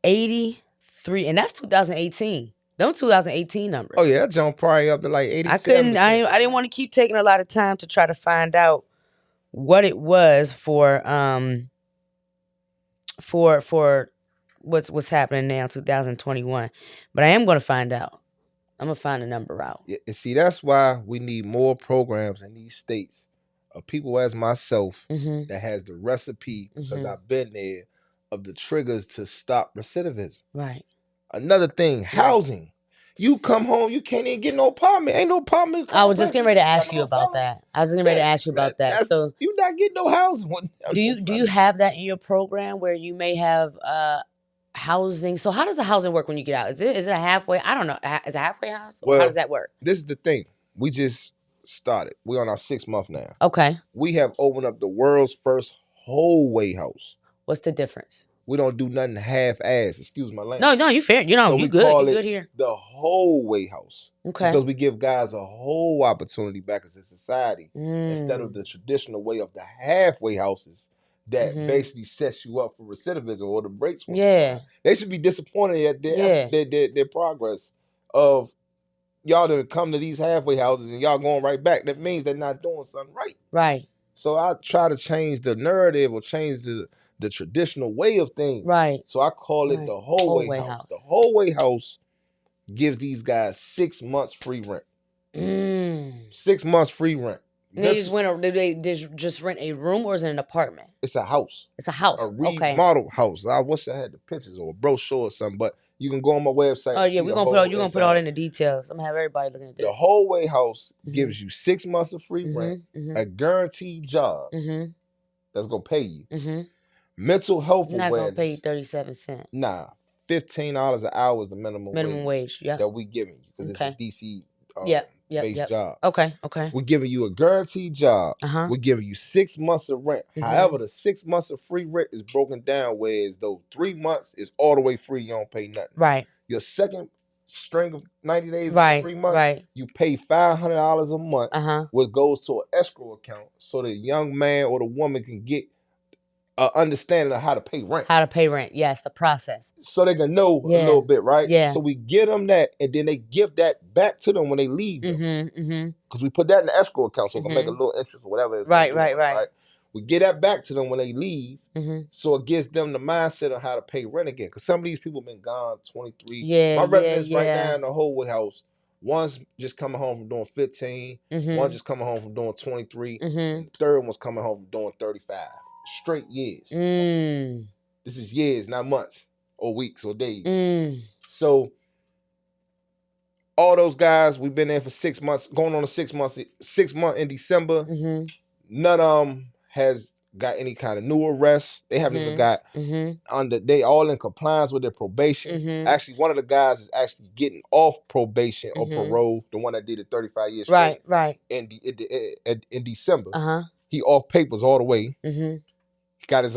83, and that's 2018. Them 2018 numbers. Oh yeah, that jumped probably up to like 87. I didn't want to keep taking a lot of time to try to find out what it was for what's happening now, 2021. But I am going to find out. I'm going to find the number out. Yeah, and see, that's why we need more programs in these states of people as myself that has the recipe, because I've been there, of the triggers to stop recidivism. Right. Another thing, housing. You come home, you can't even get no apartment. Ain't no apartment. I was just getting ready to ask you about that. So you not getting no housing. Do you have that in your program where you may have housing? So how does the housing work when you get out? Is it a halfway? I don't know. Is it a halfway house? Well, how does that work? This is the thing. We just started. We're on our 6th month now. Okay. We have opened up the world's first whole way house. What's the difference? We don't do nothing half-ass. Excuse my language. No, you fair. So you good. You good here. The whole way house. Okay. Because we give guys a whole opportunity back into society instead of the traditional way of the halfway houses that basically sets you up for recidivism or the breaks. They should be disappointed at their progress of y'all to come to these halfway houses and y'all going right back. That means they're not doing something right. Right. So I try to change the narrative or change the traditional way of things. Right. So I call it the whole way house. The whole way house gives these guys 6 months free rent. 6 months free rent. They just rent a room, or is it an apartment? It's a house. It's a house. A remodeled house. I wish I had the pictures or a brochure or something, but you can go on my website. Oh yeah, you're gonna put all in the details. I'm gonna have everybody looking at this. The whole way house gives you 6 months of free rent, a guaranteed job that's gonna pay you. Mental health awareness. Not gonna pay you 37 cents. Nah, $15 an hour is the minimum wage that we giving you because it's a DC based job. Okay. We're giving you a guaranteed job. We're giving you 6 months of rent. However, the 6 months of free rent is broken down, whereas though 3 months is all the way free, you don't pay nothing. Right. Your second string of 90 days of 3 months, you pay $500 a month, which goes to an escrow account so the young man or the woman can get understanding of how to pay rent. Yes, the process. So they can know a little bit, right? Yeah. So we give them that, and then they give that back to them when they leave. Because we put that in the escrow account, so we can make a little interest or whatever. Right. We get that back to them when they leave, so it gives them the mindset of how to pay rent again. Because some of these people been gone 23. My residents right now in the whole house, one's just coming home from doing 15, one just coming home from doing 23, and the third one's coming home from doing 35. Straight years. This is years, not months or weeks or days. So all those guys, we've been there for 6 months, going on 6 months in December. None of them has got any kind of new arrests. They haven't even got they all in compliance with their probation. Actually, one of the guys is actually getting off probation or parole, the one that did it 35 years straight. Right. In December. He off papers all the way. He got his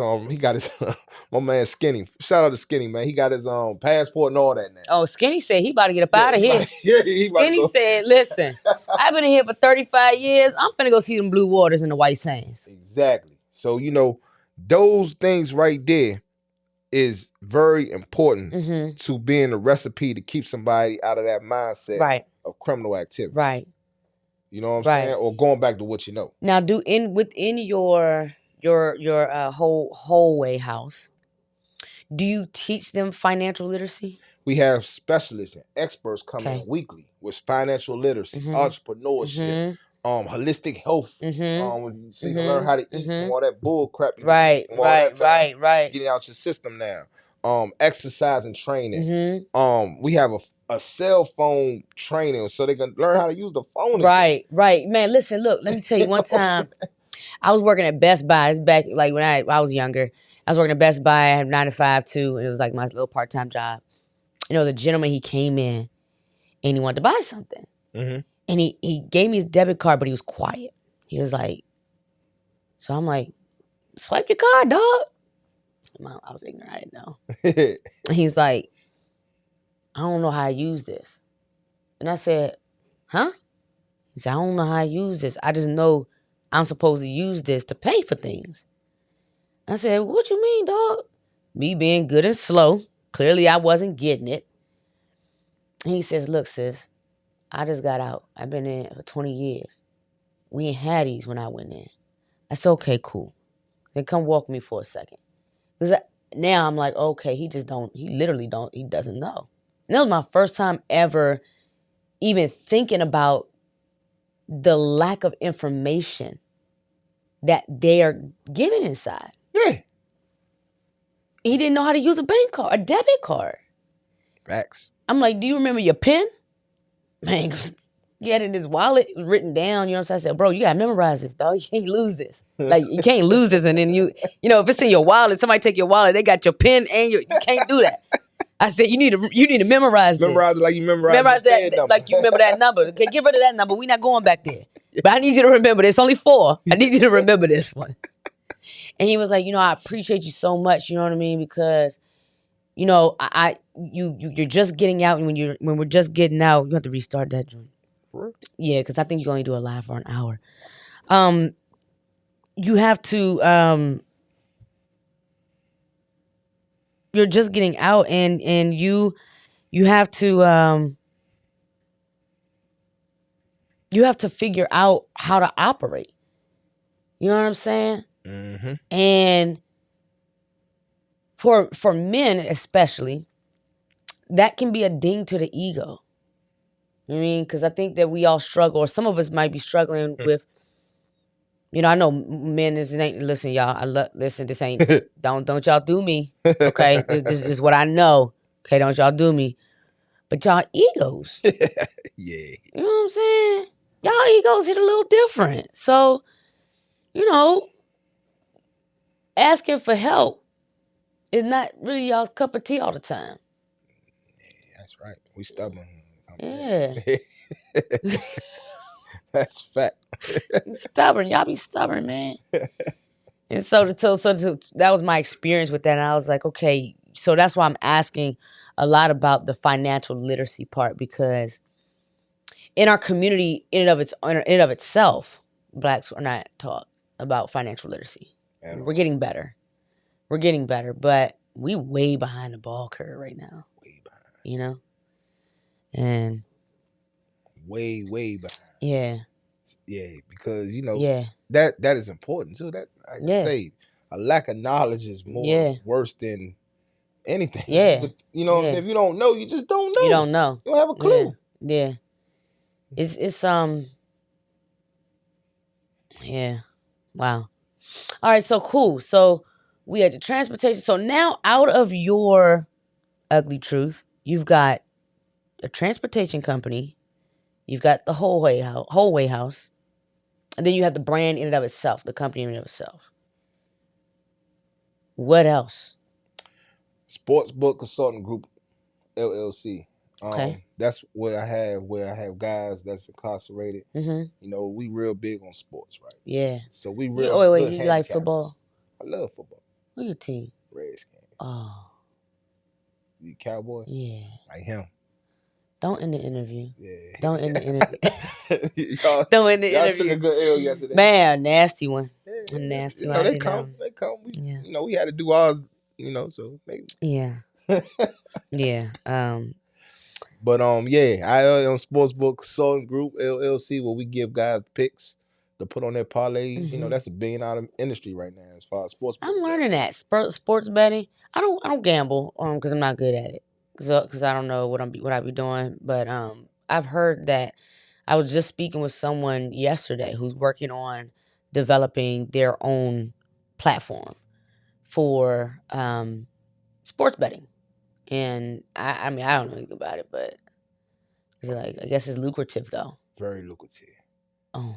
my man Skinny. Shout out to Skinny, man. He got his passport and all that now. Oh, Skinny said he about to get up out of here. Skinny said, listen, I've been in here for 35 years. I'm finna go see them blue waters and the white sands. Exactly. So, those things right there is very important to being a recipe to keep somebody out of that mindset of criminal activity. Right. You know what I'm saying? Or going back to what you know. Now, within your whole way house, do you teach them financial literacy? We have specialists and experts coming in weekly with financial literacy, entrepreneurship, holistic health. So you can learn how to eat from all that bull crap. Right. Getting out your system now. Exercise and training. We have a cell phone training so they can learn how to use the phone. Right. Man, listen, look, let me tell you one time. I was working at Best Buy. It's back like when I was younger. I was working at Best Buy. I had 9 to 5 too, and it was like my little part-time job. And there was a gentleman. He came in, and he wanted to buy something. And he gave me his debit card, but he was quiet. He was like, so I'm like, swipe your card, dog. I was ignorant. I didn't know. And he's like, I don't know how to use this. And I said, huh? He said, I don't know how to use this. I just know I'm supposed to use this to pay for things. I said, what you mean, dog? Me being good and slow. Clearly, I wasn't getting it. And he says, look, sis, I just got out. I've been in for 20 years. We ain't had these when I went in. I said, okay, cool. Then come walk me for a second. Because now I'm like, okay, he doesn't know. And that was my first time ever even thinking about the lack of information that they are giving inside. Yeah. He didn't know how to use a bank card, a debit card. Facts. I'm like, do you remember your PIN? Man, you had it in his wallet. It was written down. You know what I'm saying? I said, bro, you got to memorize this, dog. You can't lose this. Like, you can't lose this. And then you know, if it's in your wallet, somebody take your wallet, they got your PIN and you can't do that. I said, you need to memorize this. Memorize it like you memorize that, like you remember that number. Okay, get rid of that number. We're not going back there. But I need you to remember this. Only 4. I need you to remember this one. And he was like, you know, I appreciate you so much. You know what I mean? Because, you know, you're just getting out, and when we're just getting out, you have to restart that joint. Yeah, because I think you can only do a live for an hour. You have to. You're just getting out, and you have to. You have to figure out how to operate. You know what I'm saying? Mm-hmm. And for men especially, that can be a ding to the ego. You know what I mean? Because I think that we all struggle, or some of us might be struggling with, you know, I know men, this ain't, listen, y'all, listen, this ain't, don't y'all do me, okay? This is what I know, okay? Don't y'all do me. But y'all egos. Yeah. You know what I'm saying? Y'all egos hit a little different. So, you know, asking for help is not really y'all's cup of tea all the time. Yeah, that's right. We stubborn. Yeah. That's fact. Stubborn. Y'all be stubborn, man. And so that was my experience with that. And I was like, okay, so that's why I'm asking a lot about the financial literacy part, because in our community, in and of itself, Blacks are not taught about financial literacy. We're getting better. But we way behind the ball curve right now. Way behind. You know? And way behind. Yeah. Yeah, because you know that is important too. That I can say a lack of knowledge is more worse than anything. Yeah. But, you know what I'm saying? If you don't know, you just don't know. You don't know. You don't have a clue. Yeah. It's yeah. Wow. All right, so cool. So we had the transportation. So now out of your ugly truth, you've got a transportation company, you've got the whole way house, and then you have the brand in and of itself, the company in and of itself. What else? Sportsbook Consulting Group, LLC. Okay. That's where I have guys that's incarcerated. Mm-hmm. You know, we real big on sports, right? Yeah. So we real. Wait, you like football? I love football. Who's your team? Redskins. Oh. You Cowboy? Yeah. Like him. Don't end the interview. Yeah. Don't end the interview. Don't end the interview. Y'all took a good L yesterday. Man, nasty one. Yeah, a nasty one. They come. You know, we had to do ours, you know, so maybe. Yeah. Yeah. But yeah, I on Sportsbook Consulting Group, LLC, where we give guys picks to put on their parlays. Mm-hmm. You know, that's $1 billion industry right now as far as sports. I'm learning that sports betting. I don't gamble because I'm not good at it. Because I don't know what I be doing. But I've heard that. I was just speaking with someone yesterday who's working on developing their own platform for sports betting. And I mean, I don't know anything about it, but it's like, I guess it's lucrative though. Very lucrative. Oh.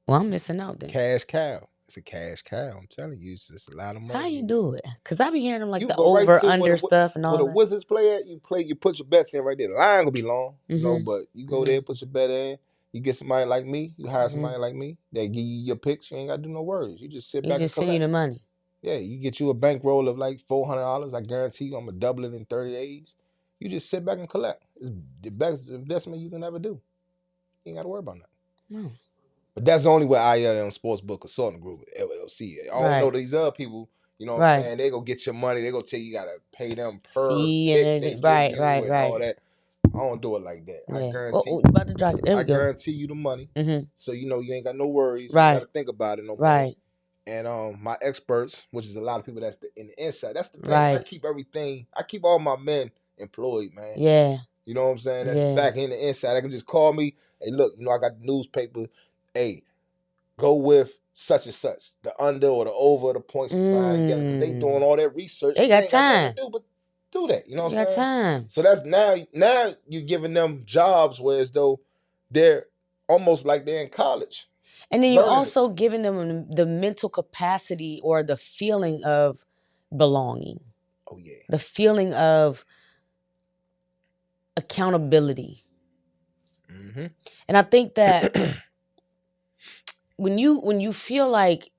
Well, I'm missing out then. Cash cow. It's a cash cow. I'm telling you, it's just a lot of money. How you do it? Because I be hearing them like you the over under stuff and all that. Where the Wizards play at, you put your bets in right there. The line gonna be long, but you go there, put your bet in. You get somebody like me. You hire somebody like me. They give you your picks. You ain't gotta do no worries. You just sit back and collect. Send you the money. Yeah, you get you a bankroll of like $400. I guarantee you, I'm gonna double it in 30 days. You just sit back and collect. It's the best investment you can ever do. You ain't gotta worry about nothing. No. But that's the only way ILM Sportsbook Consulting Group, LLC. I don't know these other people. You know what I'm saying? They go get your money. They go tell you gotta pay them per pick they give you and all that. I don't do it like that. Yeah. I guarantee. About to drop it. I guarantee you the money, so you ain't got no worries. You gotta think about it no more. Right. And my experts, which is a lot of people that's in the inside. That's the thing. Right. I keep everything. I keep all my men employed, man. Yeah. You know what I'm saying? That's back in the inside. They can just call me. Hey, look, I got the newspaper. Hey, go with such and such, the under or the over, the points combined together. Because they doing all that research. They got time. But do that. You know what I'm saying? Got time. So that's now you're giving them jobs where as though they're almost like they're in college. And then you're also giving them the mental capacity or the feeling of belonging. Oh, yeah. The feeling of accountability. Mm-hmm. And I think that when you feel like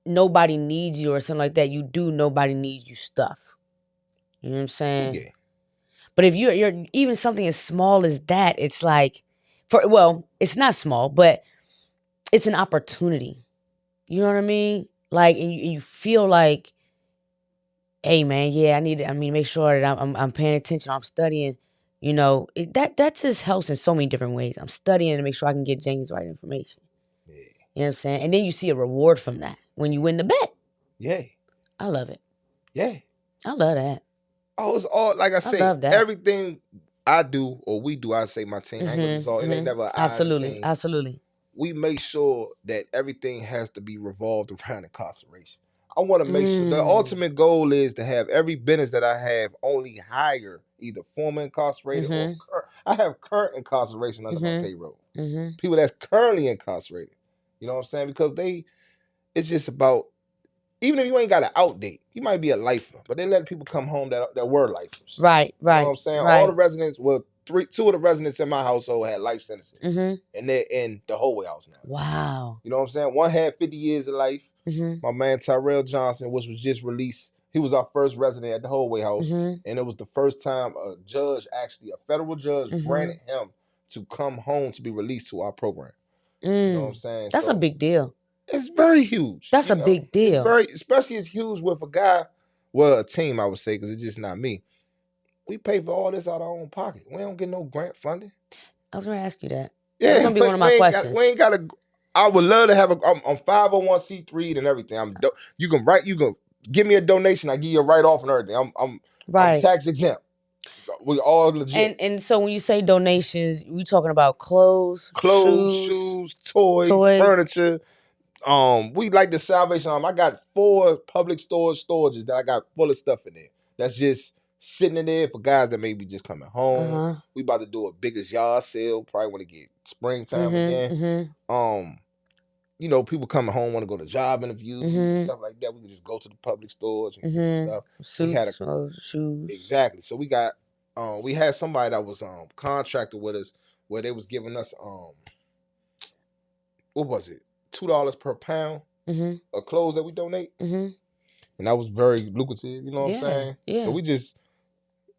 nobody needs you or something like that, nobody needs you stuff. You know what I'm saying? Yeah. But if you're even something as small as that, it's like, it's not small, but it's an opportunity. You know what I mean? Like, and you feel like, hey man, yeah, I need to make sure that I'm paying attention, I'm studying. That just helps in so many different ways. I'm studying to make sure I can get James the right information. Yeah. You know what I'm saying? And then you see a reward from that when you win the bet. Yeah. I love it. Yeah. I love that. Oh, it's all, like I say, everything I do or we do, I say my team, I ain't gonna be all, it ain't never an Absolutely. Absolutely. We make sure that everything has to be revolved around incarceration. I want to make sure the ultimate goal is to have every business that I have only hire either former incarcerated or I have current incarceration under my payroll. People that's currently incarcerated. You know what I'm saying? Because it's just about, even if you ain't got an out date, you might be a lifer, but they let people come home that were lifers. Right. You know what I'm saying? All the residents, two of the residents in my household had life sentences. And they're in the Hallway House now. Wow. You know what I'm saying? One had 50 years of life. My man Tyrell Johnson, which was just released, he was our first resident at the Hallway House. And it was the first time a federal judge granted him to come home to be released to our program. You know what I'm saying? That's a big deal. It's very huge. That's a big deal. Especially it's huge with a team, I would say, because it's just not me. We pay for all this out of our own pocket. We don't get no grant funding. I was going to ask you that. Yeah. That's going to be one of my questions. We ain't got I would love to have I'm 501c3 and everything. You can give me a donation. I give you a write-off and everything. I'm tax exempt. We all legit. And so when you say donations, we talking about clothes, shoes, toys, furniture. We like the Salvation Army. I got 4 public storages that I got full of stuff in there. That's just sitting in there for guys that may be just coming home. We about to do a biggest yard sale. Probably want to get springtime again. People coming home want to go to job interviews and stuff like that. We can just go to the public stores and get some stuff. Suits, shoes. Exactly. So we got we had somebody that was contracted with us where they was giving us what was it? $2 per pound of clothes that we donate. And that was very lucrative, you know what I'm saying? Yeah. So we just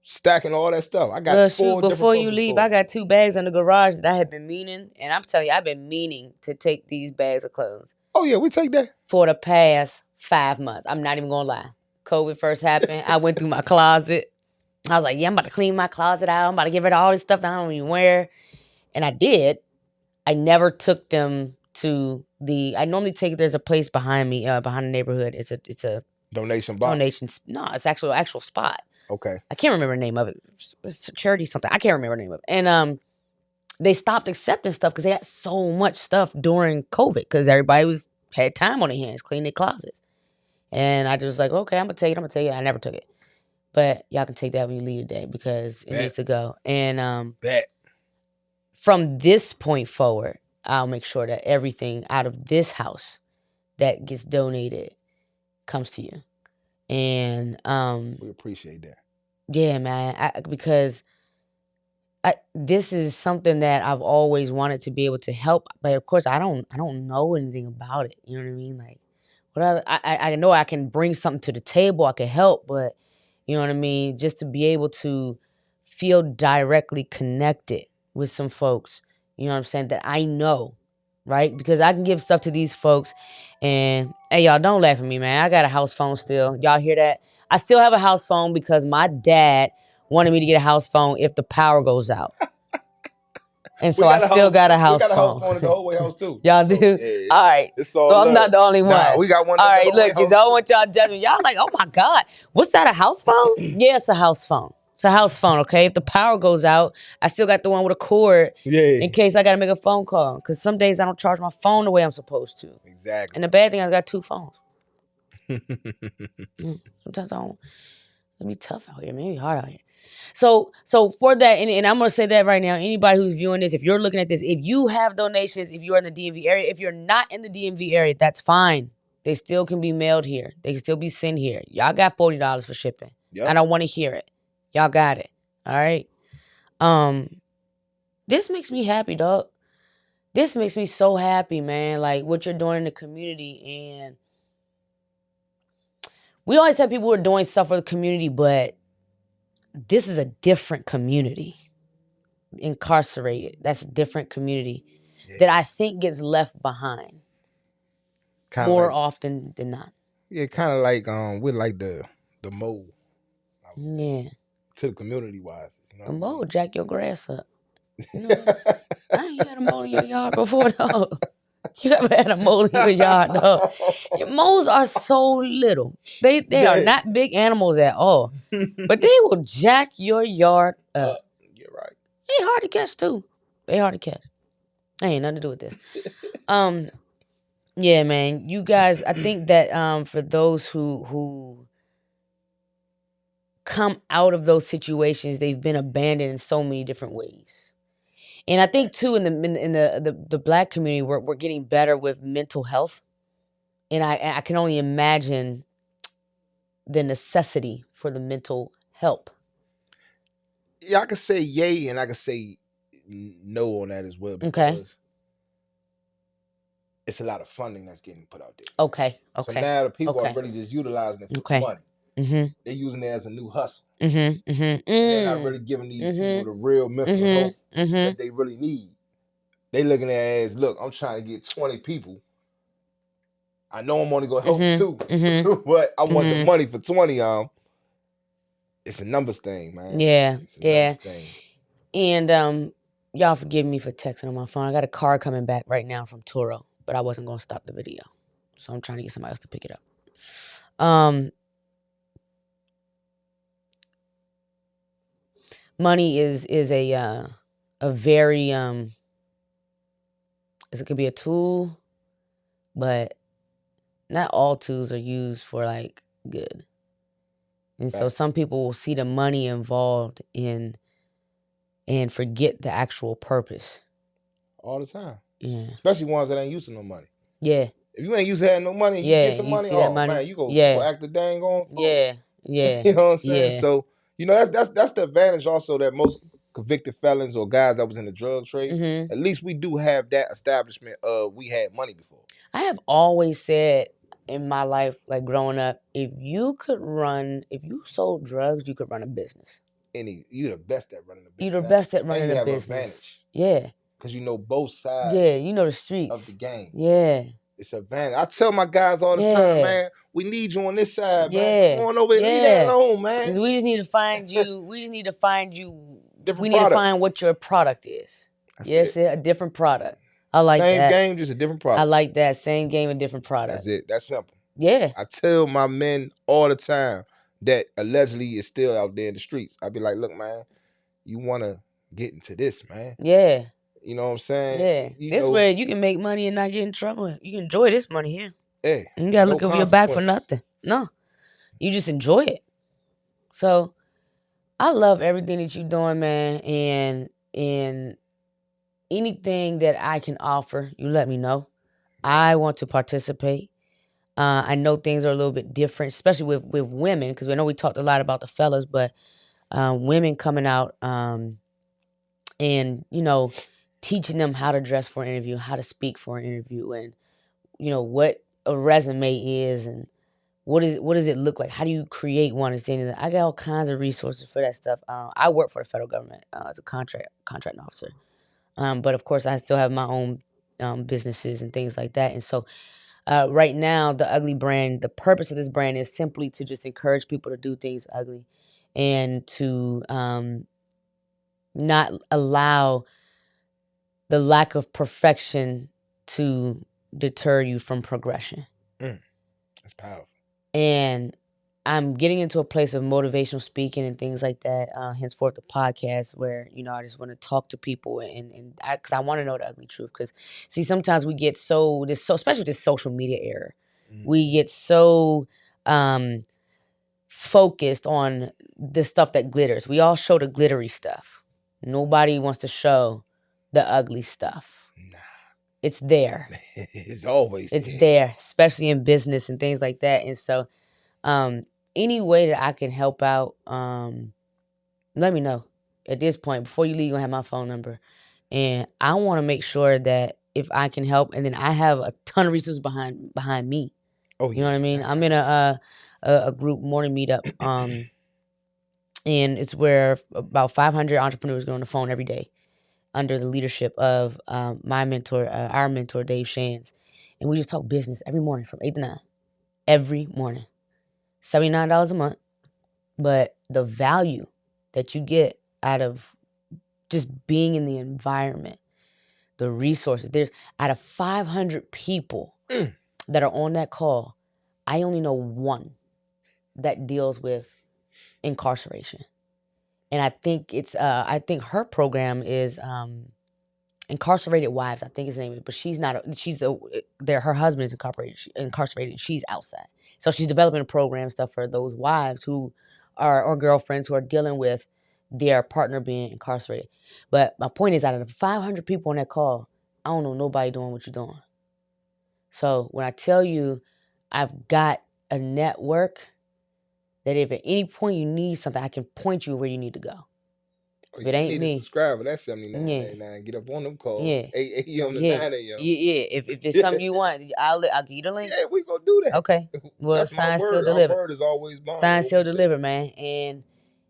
stacking all that stuff. I got 4 before you leave, I got 2 bags in the garage that I have been meaning, and I'm telling you, I've been meaning to take these bags of clothes. Oh yeah, we take that. For the past 5 months. I'm not even gonna lie. COVID first happened. I went through my closet. I was like, yeah, I'm about to clean my closet out. I'm about to get rid of all this stuff that I don't even wear. And I did. I never took them to I normally there's a place behind me, behind the neighborhood. It's a donation box. No, it's actual spot. Okay. I can't remember the name of it. It's a charity something. I can't remember the name of it. And they stopped accepting stuff because they had so much stuff during COVID because everybody had time on their hands, cleaning their closets. And I just like, okay, I'm gonna take it. I never took it. But y'all can take that when you leave today because it needs to go. And from this point forward, I'll make sure that everything out of this house that gets donated comes to you. And we appreciate that. Yeah, man, because this is something that I've always wanted to be able to help, but of course I don't know anything about it. You know what I mean? Like, what I know I can bring something to the table, I can help, but you know what I mean? Just to be able to feel directly connected with some folks, you know what I'm saying, that I know, right? Because I can give stuff to these folks, and hey, y'all, don't laugh at me, man. I got a house phone still. Y'all hear that? I still have a house phone because my dad wanted me to get a house phone if the power goes out. And so I still got a house phone. We got a house phone in the whole house too. Y'all do? Yeah, all right. So I'm not the only one. Nah, we got one. All right, look, because I don't want y'all judging. Y'all like, oh my God, what's that, a house phone? Yeah, it's a house phone. It's a house phone, okay? If the power goes out, I still got the one with a cord in case I got to make a phone call. Because some days I don't charge my phone the way I'm supposed to. Exactly. And the bad thing, I got 2 phones. Sometimes I don't. It'd be tough out here, man. It'd be hard out here. So for that, and I'm going to say that right now, anybody who's viewing this, if you're looking at this, if you have donations, if you're in the DMV area, if you're not in the DMV area, that's fine. They still can be mailed here. They can still be sent here. Y'all got $40 for shipping. Yep. I don't want to hear it. Y'all got it. All right? This makes me happy, dog. This makes me so happy, man. Like, what you're doing in the community. And we always have people who are doing stuff for the community, but this is a different community. Incarcerated. That's a different community that I think gets left behind more often than not. Yeah, kind of like we're like the mold. Yeah. To the community wise, you know. The mold jack your grass up. You know, I ain't had a mold in your yard before, though. You ever had a mole in your yard, though? Moles are so little. They are not big animals at all. But they will jack your yard up. You're right. They hard to catch, too. They hard to catch. Ain't nothing to do with this. Yeah, man. You guys, I think that for those who come out of those situations, they've been abandoned in so many different ways. And I think too, in the Black community, we're getting better with mental health, and I can only imagine the necessity for the mental help. Yeah, I could say yay, and I could say no on that as well, because it's a lot of funding that's getting put out there. Okay. So now the people are really just utilizing it for money. Mm-hmm. They're using it as a new hustle. Mm-hmm. Mm-hmm. And they're not really giving these people the real mental health that they really need. They looking at it as, look, I'm trying to get 20 people. I know I'm only going to help 2, but I want the money for 20. It's a numbers thing, man. Yeah, it's a numbers thing. And y'all forgive me for texting on my phone. I got a car coming back right now from Tyrell, but I wasn't going to stop the video. So I'm trying to get somebody else to pick it up. Money is a very it could be a tool, but not all tools are used for like good. And so some people will see the money involved in and forget the actual purpose. All the time. Yeah. Especially ones that ain't used to no money. Yeah. If you ain't used to having no money, you get some money, man, you go act the dang on. Yeah. Yeah. You know what I'm saying? Yeah. So, you know, that's the advantage also that most convicted felons or guys that was in the drug trade, at least we do have that establishment of we had money before. I have always said in my life, like growing up, if you sold drugs, you could run a business. You're the best at running a business. You're the best at running a business. Advantage. Yeah. Because you know both sides. Yeah, you know the streets of the game. Yeah. It's an advantage. I tell my guys all the time, man, we need you on this side, man. Come on over here. Leave that alone, man. Because we just need to find you. We need to find to find what your product is. Yes, a different product. I like that. Same game, just a different product. I like that. Same game, a different product. That's it. That's simple. Yeah. I tell my men all the time that allegedly is still out there in the streets. I be like, look, man, you want to get into this, man. Yeah. You know what I'm saying? Yeah. This way you can make money and not get in trouble. You can enjoy this money here. Yeah. You got to look over your back for nothing. No. You just enjoy it. So I love everything that you're doing, man. And anything that I can offer, you let me know. I want to participate. I know things are a little bit different, especially with women, because I know we talked a lot about the fellas, but women coming out and, teaching them how to dress for an interview, how to speak for an interview, and, what a resume is, and what does it look like? How do you create one? I got all kinds of resources for that stuff. I work for the federal government as a contract officer. But of course, I still have my own businesses and things like that. And so right now, the Ugly brand, the purpose of this brand is simply to just encourage people to do things ugly and to not allow the lack of perfection to deter you from progression. That's powerful. And I'm getting into a place of motivational speaking and things like that, henceforth the podcast, where, I just want to talk to people and because I want to know the ugly truth. Because, see, sometimes we get especially with this social media era, we get so focused on the stuff that glitters. We all show the glittery stuff. Nobody wants to show the ugly stuff. Nah. It's there. It's always there, especially in business and things like that. And so any way that I can help out, let me know. At this point, before you leave, you're going to have my phone number. And I want to make sure that if I can help, and then I have a ton of resources behind me. Oh, yeah. You know what I mean? I'm in a group morning meetup, and it's where about 500 entrepreneurs go on the phone every day under the leadership of my mentor, our mentor, Dave Shands. And we just talk business every morning from 8 to 9. Every morning. $79 a month. But the value that you get out of just being in the environment, the resources, there's out of 500 people that are on that call, I only know one that deals with incarceration. And I think I think her program is Incarcerated Wives, I think his name is, but she's not. Her husband is incarcerated. She's outside, so she's developing a program and stuff for those wives who are or girlfriends who are dealing with their partner being incarcerated. But my point is, out of the 500 people on that call, I don't know nobody doing what you're doing. So when I tell you, I've got a network that if at any point you need something, I can point you where you need to go. If it ain't me, subscribe. That's $79.99. Get up on them calls. 8 a.m. to 9 a.m. Yeah. If it's something you want, I'll give you the link. Yeah, we gonna do that. Okay. Well, sign, seal, deliver. Our word is always bond. Sign, seal, deliver, man.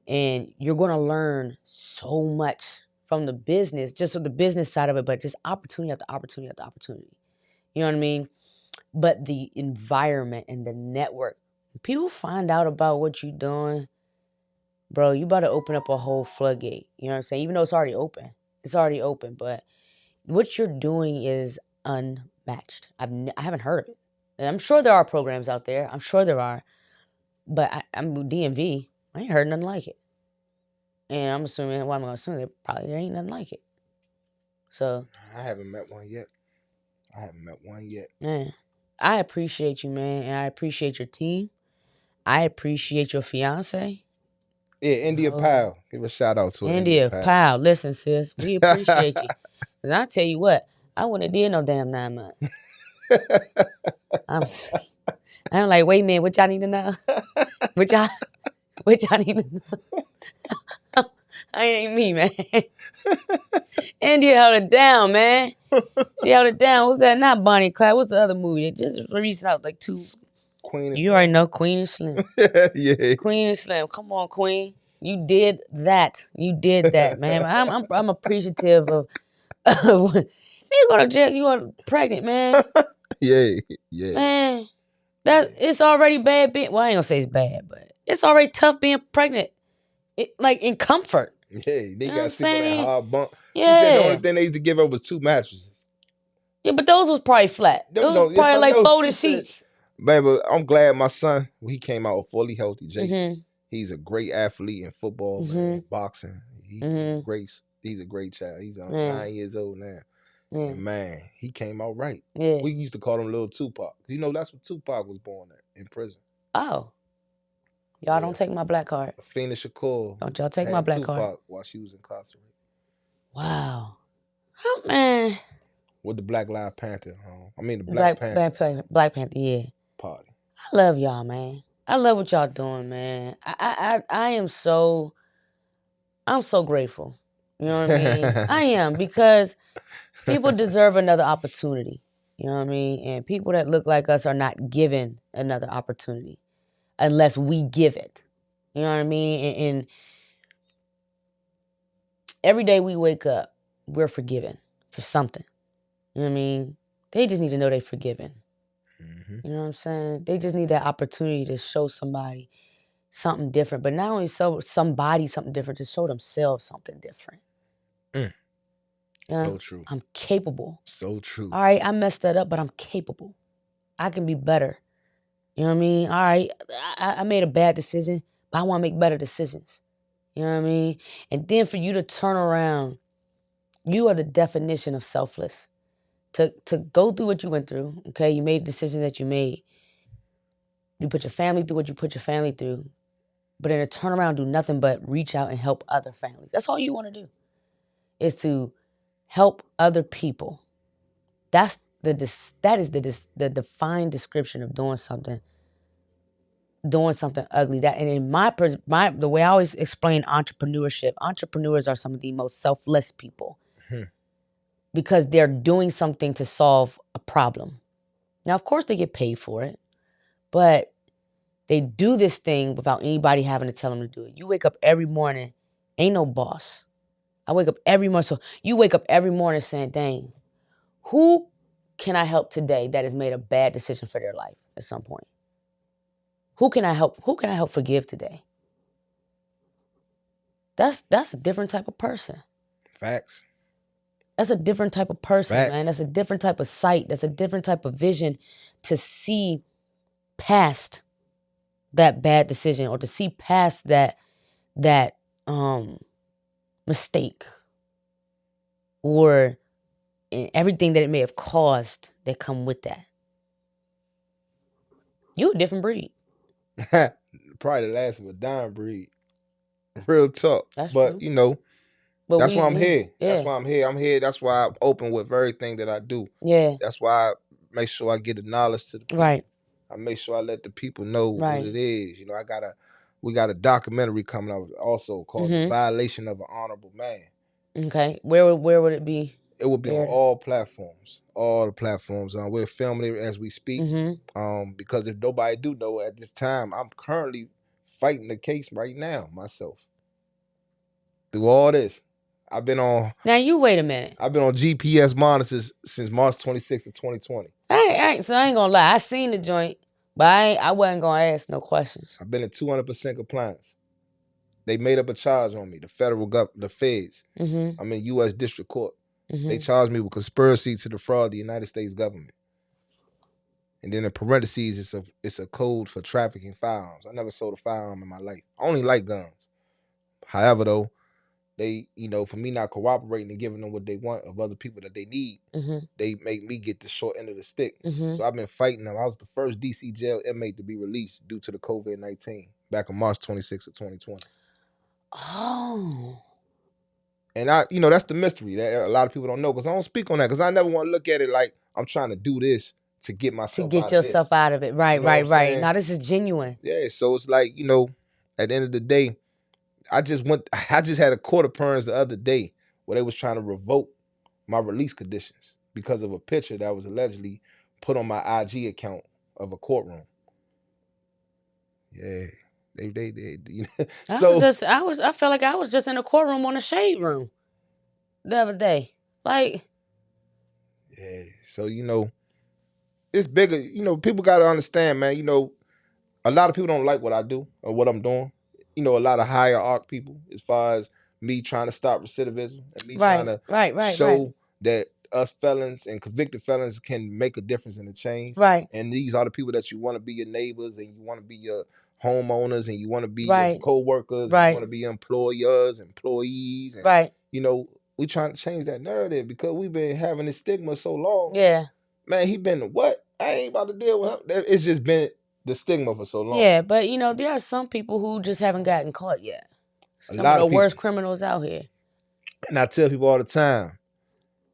And you're gonna learn so much from the business, just from the business side of it, but just opportunity after opportunity after opportunity. You know what I mean? But the environment and the network, people find out about what you're doing. Bro, you about to open up a whole floodgate. You know what I'm saying? Even though it's already open. It's already open. But what you're doing is unmatched. I haven't heard of it. And I'm sure there are programs out there. I'm sure there are. But I'm DMV. I ain't heard nothing like it. And I'm assuming, what am I going to assume? There ain't nothing like it. So. I haven't met one yet. Man, I appreciate you, man. And I appreciate your team. I appreciate your fiance. Yeah, India Powell. Give a shout out to India Powell. Listen, sis, we appreciate you. Cause I tell you what, I wouldn't have did no damn 9 months. I'm like, wait a minute, what y'all need to know? What y'all need to know? I ain't me, man. India held it down, man. She held it down. What's that? Not Bonnie and Clyde. What's the other movie? It just released out like 2. Queen. You already know Queen and Slim. Yeah. Queen and Slim. Come on, Queen. You did that. Man. I'm appreciative of you go to jail, you are pregnant, man. Yeah. Man, it's already bad being, well, I ain't gonna say it's bad, but it's already tough being pregnant. Like in comfort. Yeah, they got to sleep on that hard bunk. Yeah. She said the only thing they used to give her was 2 mattresses. Yeah, but those was probably flat. Those was probably like folded sheets. Man, but I'm glad my son, he came out fully healthy. Jason, he's a great athlete in football, man, boxing. He's a great child. He's 9 years old now. And man, he came out right. Yeah. We used to call him Little Tupac. You know, that's what Tupac was born at, in prison. Oh. Y'all don't take my black card. Afina Shakur. Don't y'all take my black Tupac card. while she was incarcerated. Wow. Oh, man. With the Black Lives Panther. The Black Panther. Black Panther, yeah. party. I love y'all, man. I love what y'all doing, man. I am so, I'm so grateful. You know what I mean? I am, because people deserve another opportunity. You know what I mean? And people that look like us are not given another opportunity unless we give it. You know what I mean? And every day we wake up, we're forgiven for something. You know what I mean? They just need to know they're forgiven. Mm-hmm. You know what I'm saying? They just need that opportunity to show somebody something different. But not only show somebody something different, to show themselves something different. So true. I'm capable. So true. All right, I messed that up, but I'm capable. I can be better. You know what I mean? All right, I made a bad decision, but I want to make better decisions. You know what I mean? And then for you to turn around, you are the definition of selfless. To go through what you went through, okay? You made the decision that you made. You put your family through what you put your family through. But then to turn around, do nothing but reach out and help other families. That's all you want to do, is to help other people. That is the defined description of doing something ugly. That, and in my the way I always explain entrepreneurship, entrepreneurs are some of the most selfless people. Because they're doing something to solve a problem. Now, of course, they get paid for it, but they do this thing without anybody having to tell them to do it. You wake up every morning, ain't no boss. I wake up every morning. So you wake up every morning saying, dang, who can I help today that has made a bad decision for their life at some point? Who can I help? Who can I help forgive today? That's a different type of person. Facts. That's a different type of person, man. That's a different type of sight. That's a different type of vision to see past that bad decision, or to see past that mistake, or everything that it may have caused that come with that. You a different breed. Probably the last of a dying breed. Real talk. That's but true. You know, that's why I'm here. Yeah. That's why I'm here. I'm here. That's why I'm open with everything that I do. Yeah. That's why I make sure I get the knowledge to the people. Right. I make sure I let the people know what it is. You know, we got a documentary coming out also called The Violation of an Honorable Man. Okay. Where would it be? It will be on all platforms. All the platforms. We're filming it as we speak. Because if nobody do know, at this time, I'm currently fighting the case right now myself. Through all this, I've been on. Now you wait a minute. I've been on GPS monitors since March 26th of 2020. All right, so I ain't gonna lie. I seen the joint, but I wasn't gonna ask no questions. I've been in 200% compliance. They made up a charge on me. The federal government, the feds. I'm in U.S. District Court. They charged me with conspiracy to defraud the United States government. And then in parentheses, it's a code for trafficking firearms. I never sold a firearm in my life. I only like guns. However, though, they, for me not cooperating and giving them what they want of other people that they need, they make me get the short end of the stick. So I've been fighting them. I was the first DC jail inmate to be released due to the COVID-19 back on March 26th of 2020. Oh. And that's the mystery that a lot of people don't know, because I don't speak on that, because I never want to look at it like I'm trying to do this to get myself out of it. Right, right. Now this is genuine. Yeah, so it's like, at the end of the day, I just had a court appearance the other day where they was trying to revoke my release conditions because of a picture that was allegedly put on my IG account of a courtroom. Yeah. They I felt like I was just in a courtroom on a shade room the other day. Like, yeah. So, it's bigger. People got to understand, man, a lot of people don't like what I do or what I'm doing. A lot of higher arc people, as far as me trying to stop recidivism and me trying to show that us felons and convicted felons can make a difference in the change. Right. And these are the people that you want to be your neighbors, and you want to be your homeowners, and you want to be your co-workers, and you want to be employers, employees. And, we trying to change that narrative because we've been having this stigma so long. Yeah. Man, he been what? I ain't about to deal with him. It's just been the stigma for so long. Yeah, but there are some people who just haven't gotten caught yet. Some of the worst criminals out here. And I tell people all the time,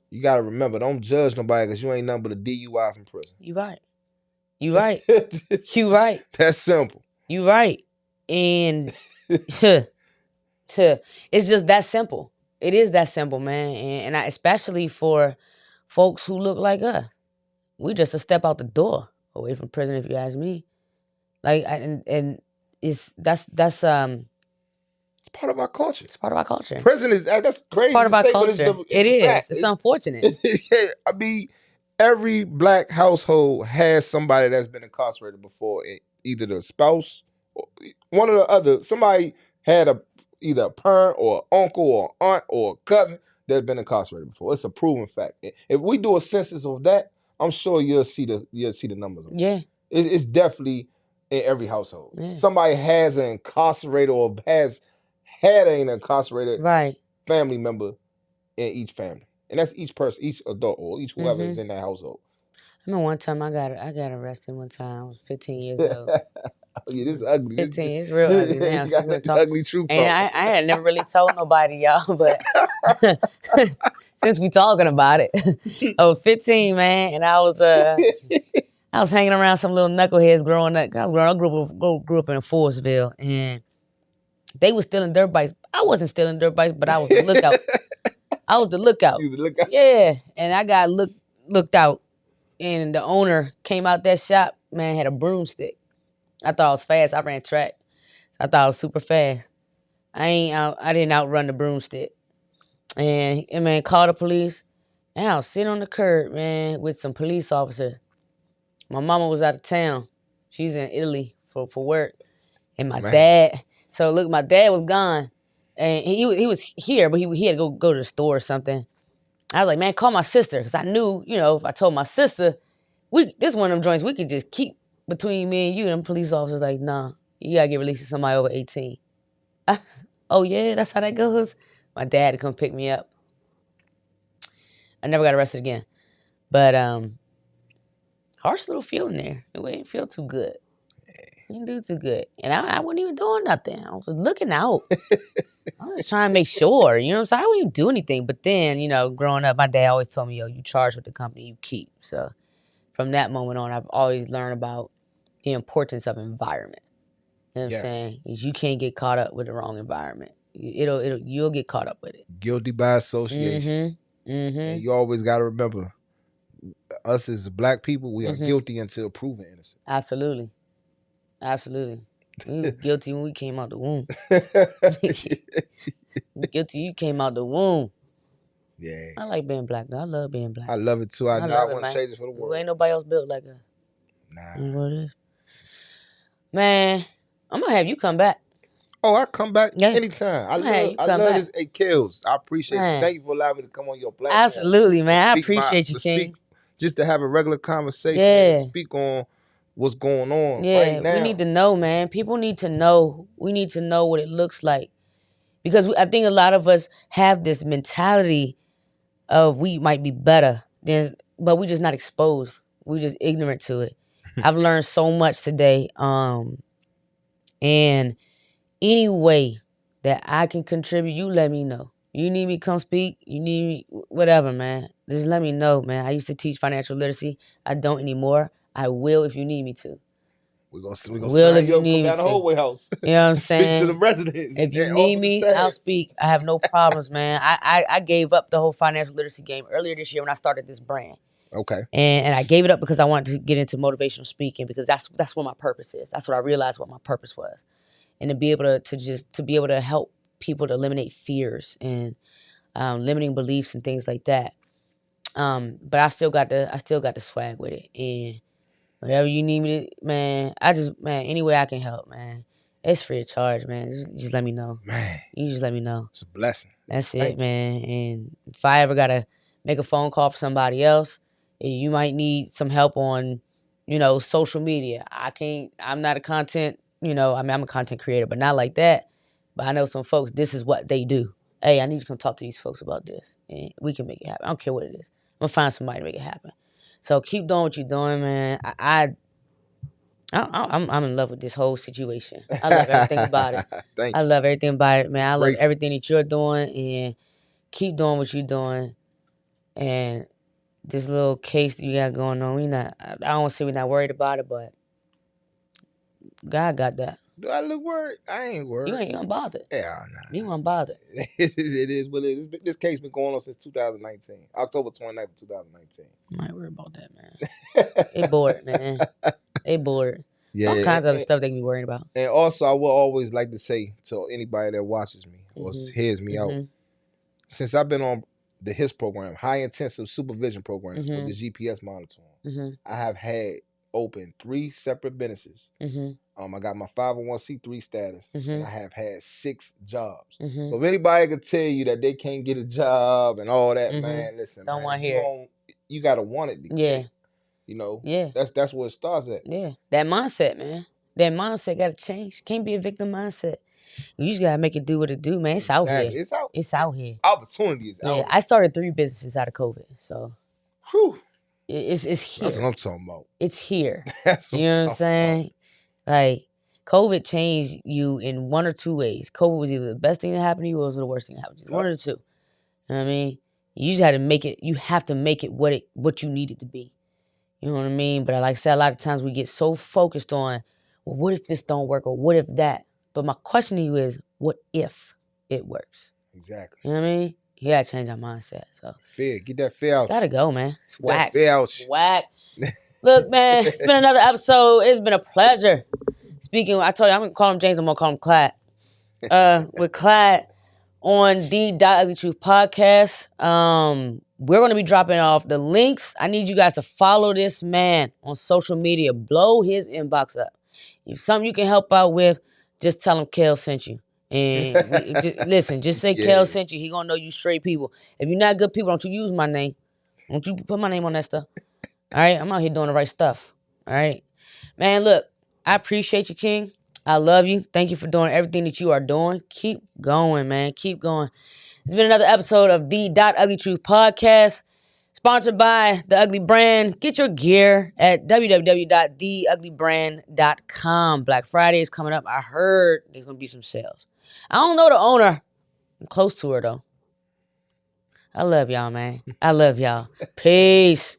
you got to remember, don't judge nobody because you ain't nothing but a DUI from prison. You You right. You right. That's simple. You right. And it's just that simple. It is that simple, man. And especially for folks who look like us. We just a step out the door away from prison, if you ask me. Like, and that's it's part of our culture. It's part of our culture. Prison is that's crazy. It's part of our culture. It is. It's unfortunate. I mean, every black household has somebody that's been incarcerated before. Either the spouse, or one or the other. Somebody had either a parent or an uncle or aunt or a cousin that's been incarcerated before. It's a proven fact. If we do a census of that, I'm sure you'll see the numbers. Yeah, it's definitely in every household. Yeah. Somebody has an incarcerated or has had an incarcerated family member in each family, and that's each person, each adult, or each whoever is in that household. I remember one time I got arrested. One time I was 15 years old. Oh, yeah, this is ugly. 15, it's real ugly. Now, you got the ugly truth. And I had never really told nobody, y'all, but since we talking about it, I was 15, man, and I was hanging around some little knuckleheads growing up. I grew up in Forestville, and they was stealing dirt bikes. I wasn't stealing dirt bikes, but I was the lookout. I was the lookout. You was the lookout? Yeah, and I got looked out, and the owner came out that shop, man, had a broomstick. I thought I was fast. I ran track. I thought I was super fast. I didn't outrun the broomstick. And man, called the police. And I was sitting on the curb, man, with some police officers. My mama was out of town. She's in Italy for work. And my dad. So look, my dad was gone. And he was here, but he had to go to the store or something. I was like, man, call my sister. Because I knew, if I told my sister, this is one of them joints we could just keep between me and you. And them police officers like, nah, you got to get released to somebody over 18. Oh, yeah, that's how that goes? My dad to come pick me up. I never got arrested again. But harsh little feeling there. It didn't feel too good. It didn't do too good. And I wasn't even doing nothing. I was looking out. I was just trying to make sure. You know what I'm saying? I wouldn't even do anything. But then, growing up, my dad always told me, you charge with the company you keep. So from that moment on, I've always learned about the importance of environment. You know what I'm saying? You can't get caught up with the wrong environment. You'll get caught up with it. Guilty by association. And you always got to remember, us as black people, we are guilty until proven innocent. Absolutely. We were guilty when we came out the womb. Guilty, you came out the womb. Yeah. I like being black, though. I love being black. I love it, too. I know I want to change it for the world. Ain't nobody else built like us. Nah. You know what it is? Man, I'm going to have you come back. Oh, I come back anytime. I love this. Hey, Kelz, I appreciate it. Thank you for allowing me to come on your platform. Absolutely, man. I appreciate you, King. Just to have a regular conversation and speak on what's going on right now. We need to know, man. People need to know. We need to know what it looks like. Because I think a lot of us have this mentality of we might be better, but we're just not exposed. We're just ignorant to it. I've learned so much today. And any way that I can contribute, you let me know. You need me, come speak. You need me, whatever, man. Just let me know, man. I used to teach financial literacy. I don't anymore. I will if you need me to. We're gonna sign you up, come down the hallway house. You know what I'm saying? Speak to the residents. If you need me, I'll speak. I have no problems, man. I gave up the whole financial literacy game earlier this year when I started this brand. Okay. And I gave it up because I wanted to get into motivational speaking because that's what my purpose is. That's what I realized what my purpose was. And to be able to be able to help people to eliminate fears and limiting beliefs and things like that. But I still got the swag with it. And whatever you need me to, man, any way I can help, man. It's free of charge, man. Just let me know. Man. You just let me know. It's a blessing. That's it, man. And if I ever gotta make a phone call for somebody else, you might need some help on, social media. I'm not a content, I'm a content creator, but not like that. But I know some folks, this is what they do. Hey, I need to come talk to these folks about this. And we can make it happen. I don't care what it is. I'm gonna find somebody to make it happen. So keep doing what you're doing, man. I'm in love with this whole situation. I love everything about it. Thank you. I love everything about it, man. I love everything that you're doing, and keep doing what you're doing. And this little case that you got going on. I don't say we're not worried about it, but God got that. Do I look worried? I ain't worried. You ain't bothered. Yeah, nah. You ain't bothered. It is what it is. This case been going on since 2019. October 29th, 2019. I might worry about that, man. They bored, man. They bored. Yeah, all kinds of other stuff they can be worried about. And also, I will always like to say to anybody that watches me or hears me out, since I've been on the HIS program, High Intensive Supervision Program, with the GPS monitoring, I have had open 3 separate businesses. I got my 501c3 status, and I have had 6 jobs. So if anybody could tell you that they can't get a job and all that, man, listen, don't want to hear. You gotta want it to get it. You know, that's where it starts at. Yeah, that mindset, man. That mindset got to change. Can't be a victim mindset. You just gotta make it do what it do, man. It's out here. It's out here. Opportunity is out here. I started 3 businesses out of COVID, so. Whew. It's here. That's what I'm talking about. It's here. You know what I'm saying? Like, COVID changed you in 1 or 2 ways. COVID was either the best thing that happened to you or it was the worst thing that happened to you. 1 or 2. You know what I mean? You just had to make it. You have to make it what you need it to be. You know what I mean? But like I said, a lot of times we get so focused on, well, what if this don't work or what if that? But my question to you is, what if it works? Exactly. You know what I mean? You gotta change our mindset. So fear, get that fear out. Gotta go, man. It's whack. Fear out. Whack. Look, man, it's been another episode. It's been a pleasure. Speaking, I told you I'm gonna call him James. I'm gonna call him Clyde. With Clyde on the Ugly Truth Podcast. We're gonna be dropping off the links. I need you guys to follow this man on social media. Blow his inbox up. If something you can help out with, just tell him Kel sent you. And listen, just say Kel sent you. He gonna know you straight people. If you're not good people, don't you use my name. Don't you put my name on that stuff. All right? I'm out here doing the right stuff. All right? Man, look, I appreciate you, King. I love you. Thank you for doing everything that you are doing. Keep going, man. Keep going. It's been another episode of the Ugly Truth Podcast, sponsored by The Ugly Brand. Get your gear at www.theuglybrand.com. Black Friday is coming up. I heard there's going to be some sales. I don't know the owner. I'm close to her, though. I love y'all, man. I love y'all. Peace.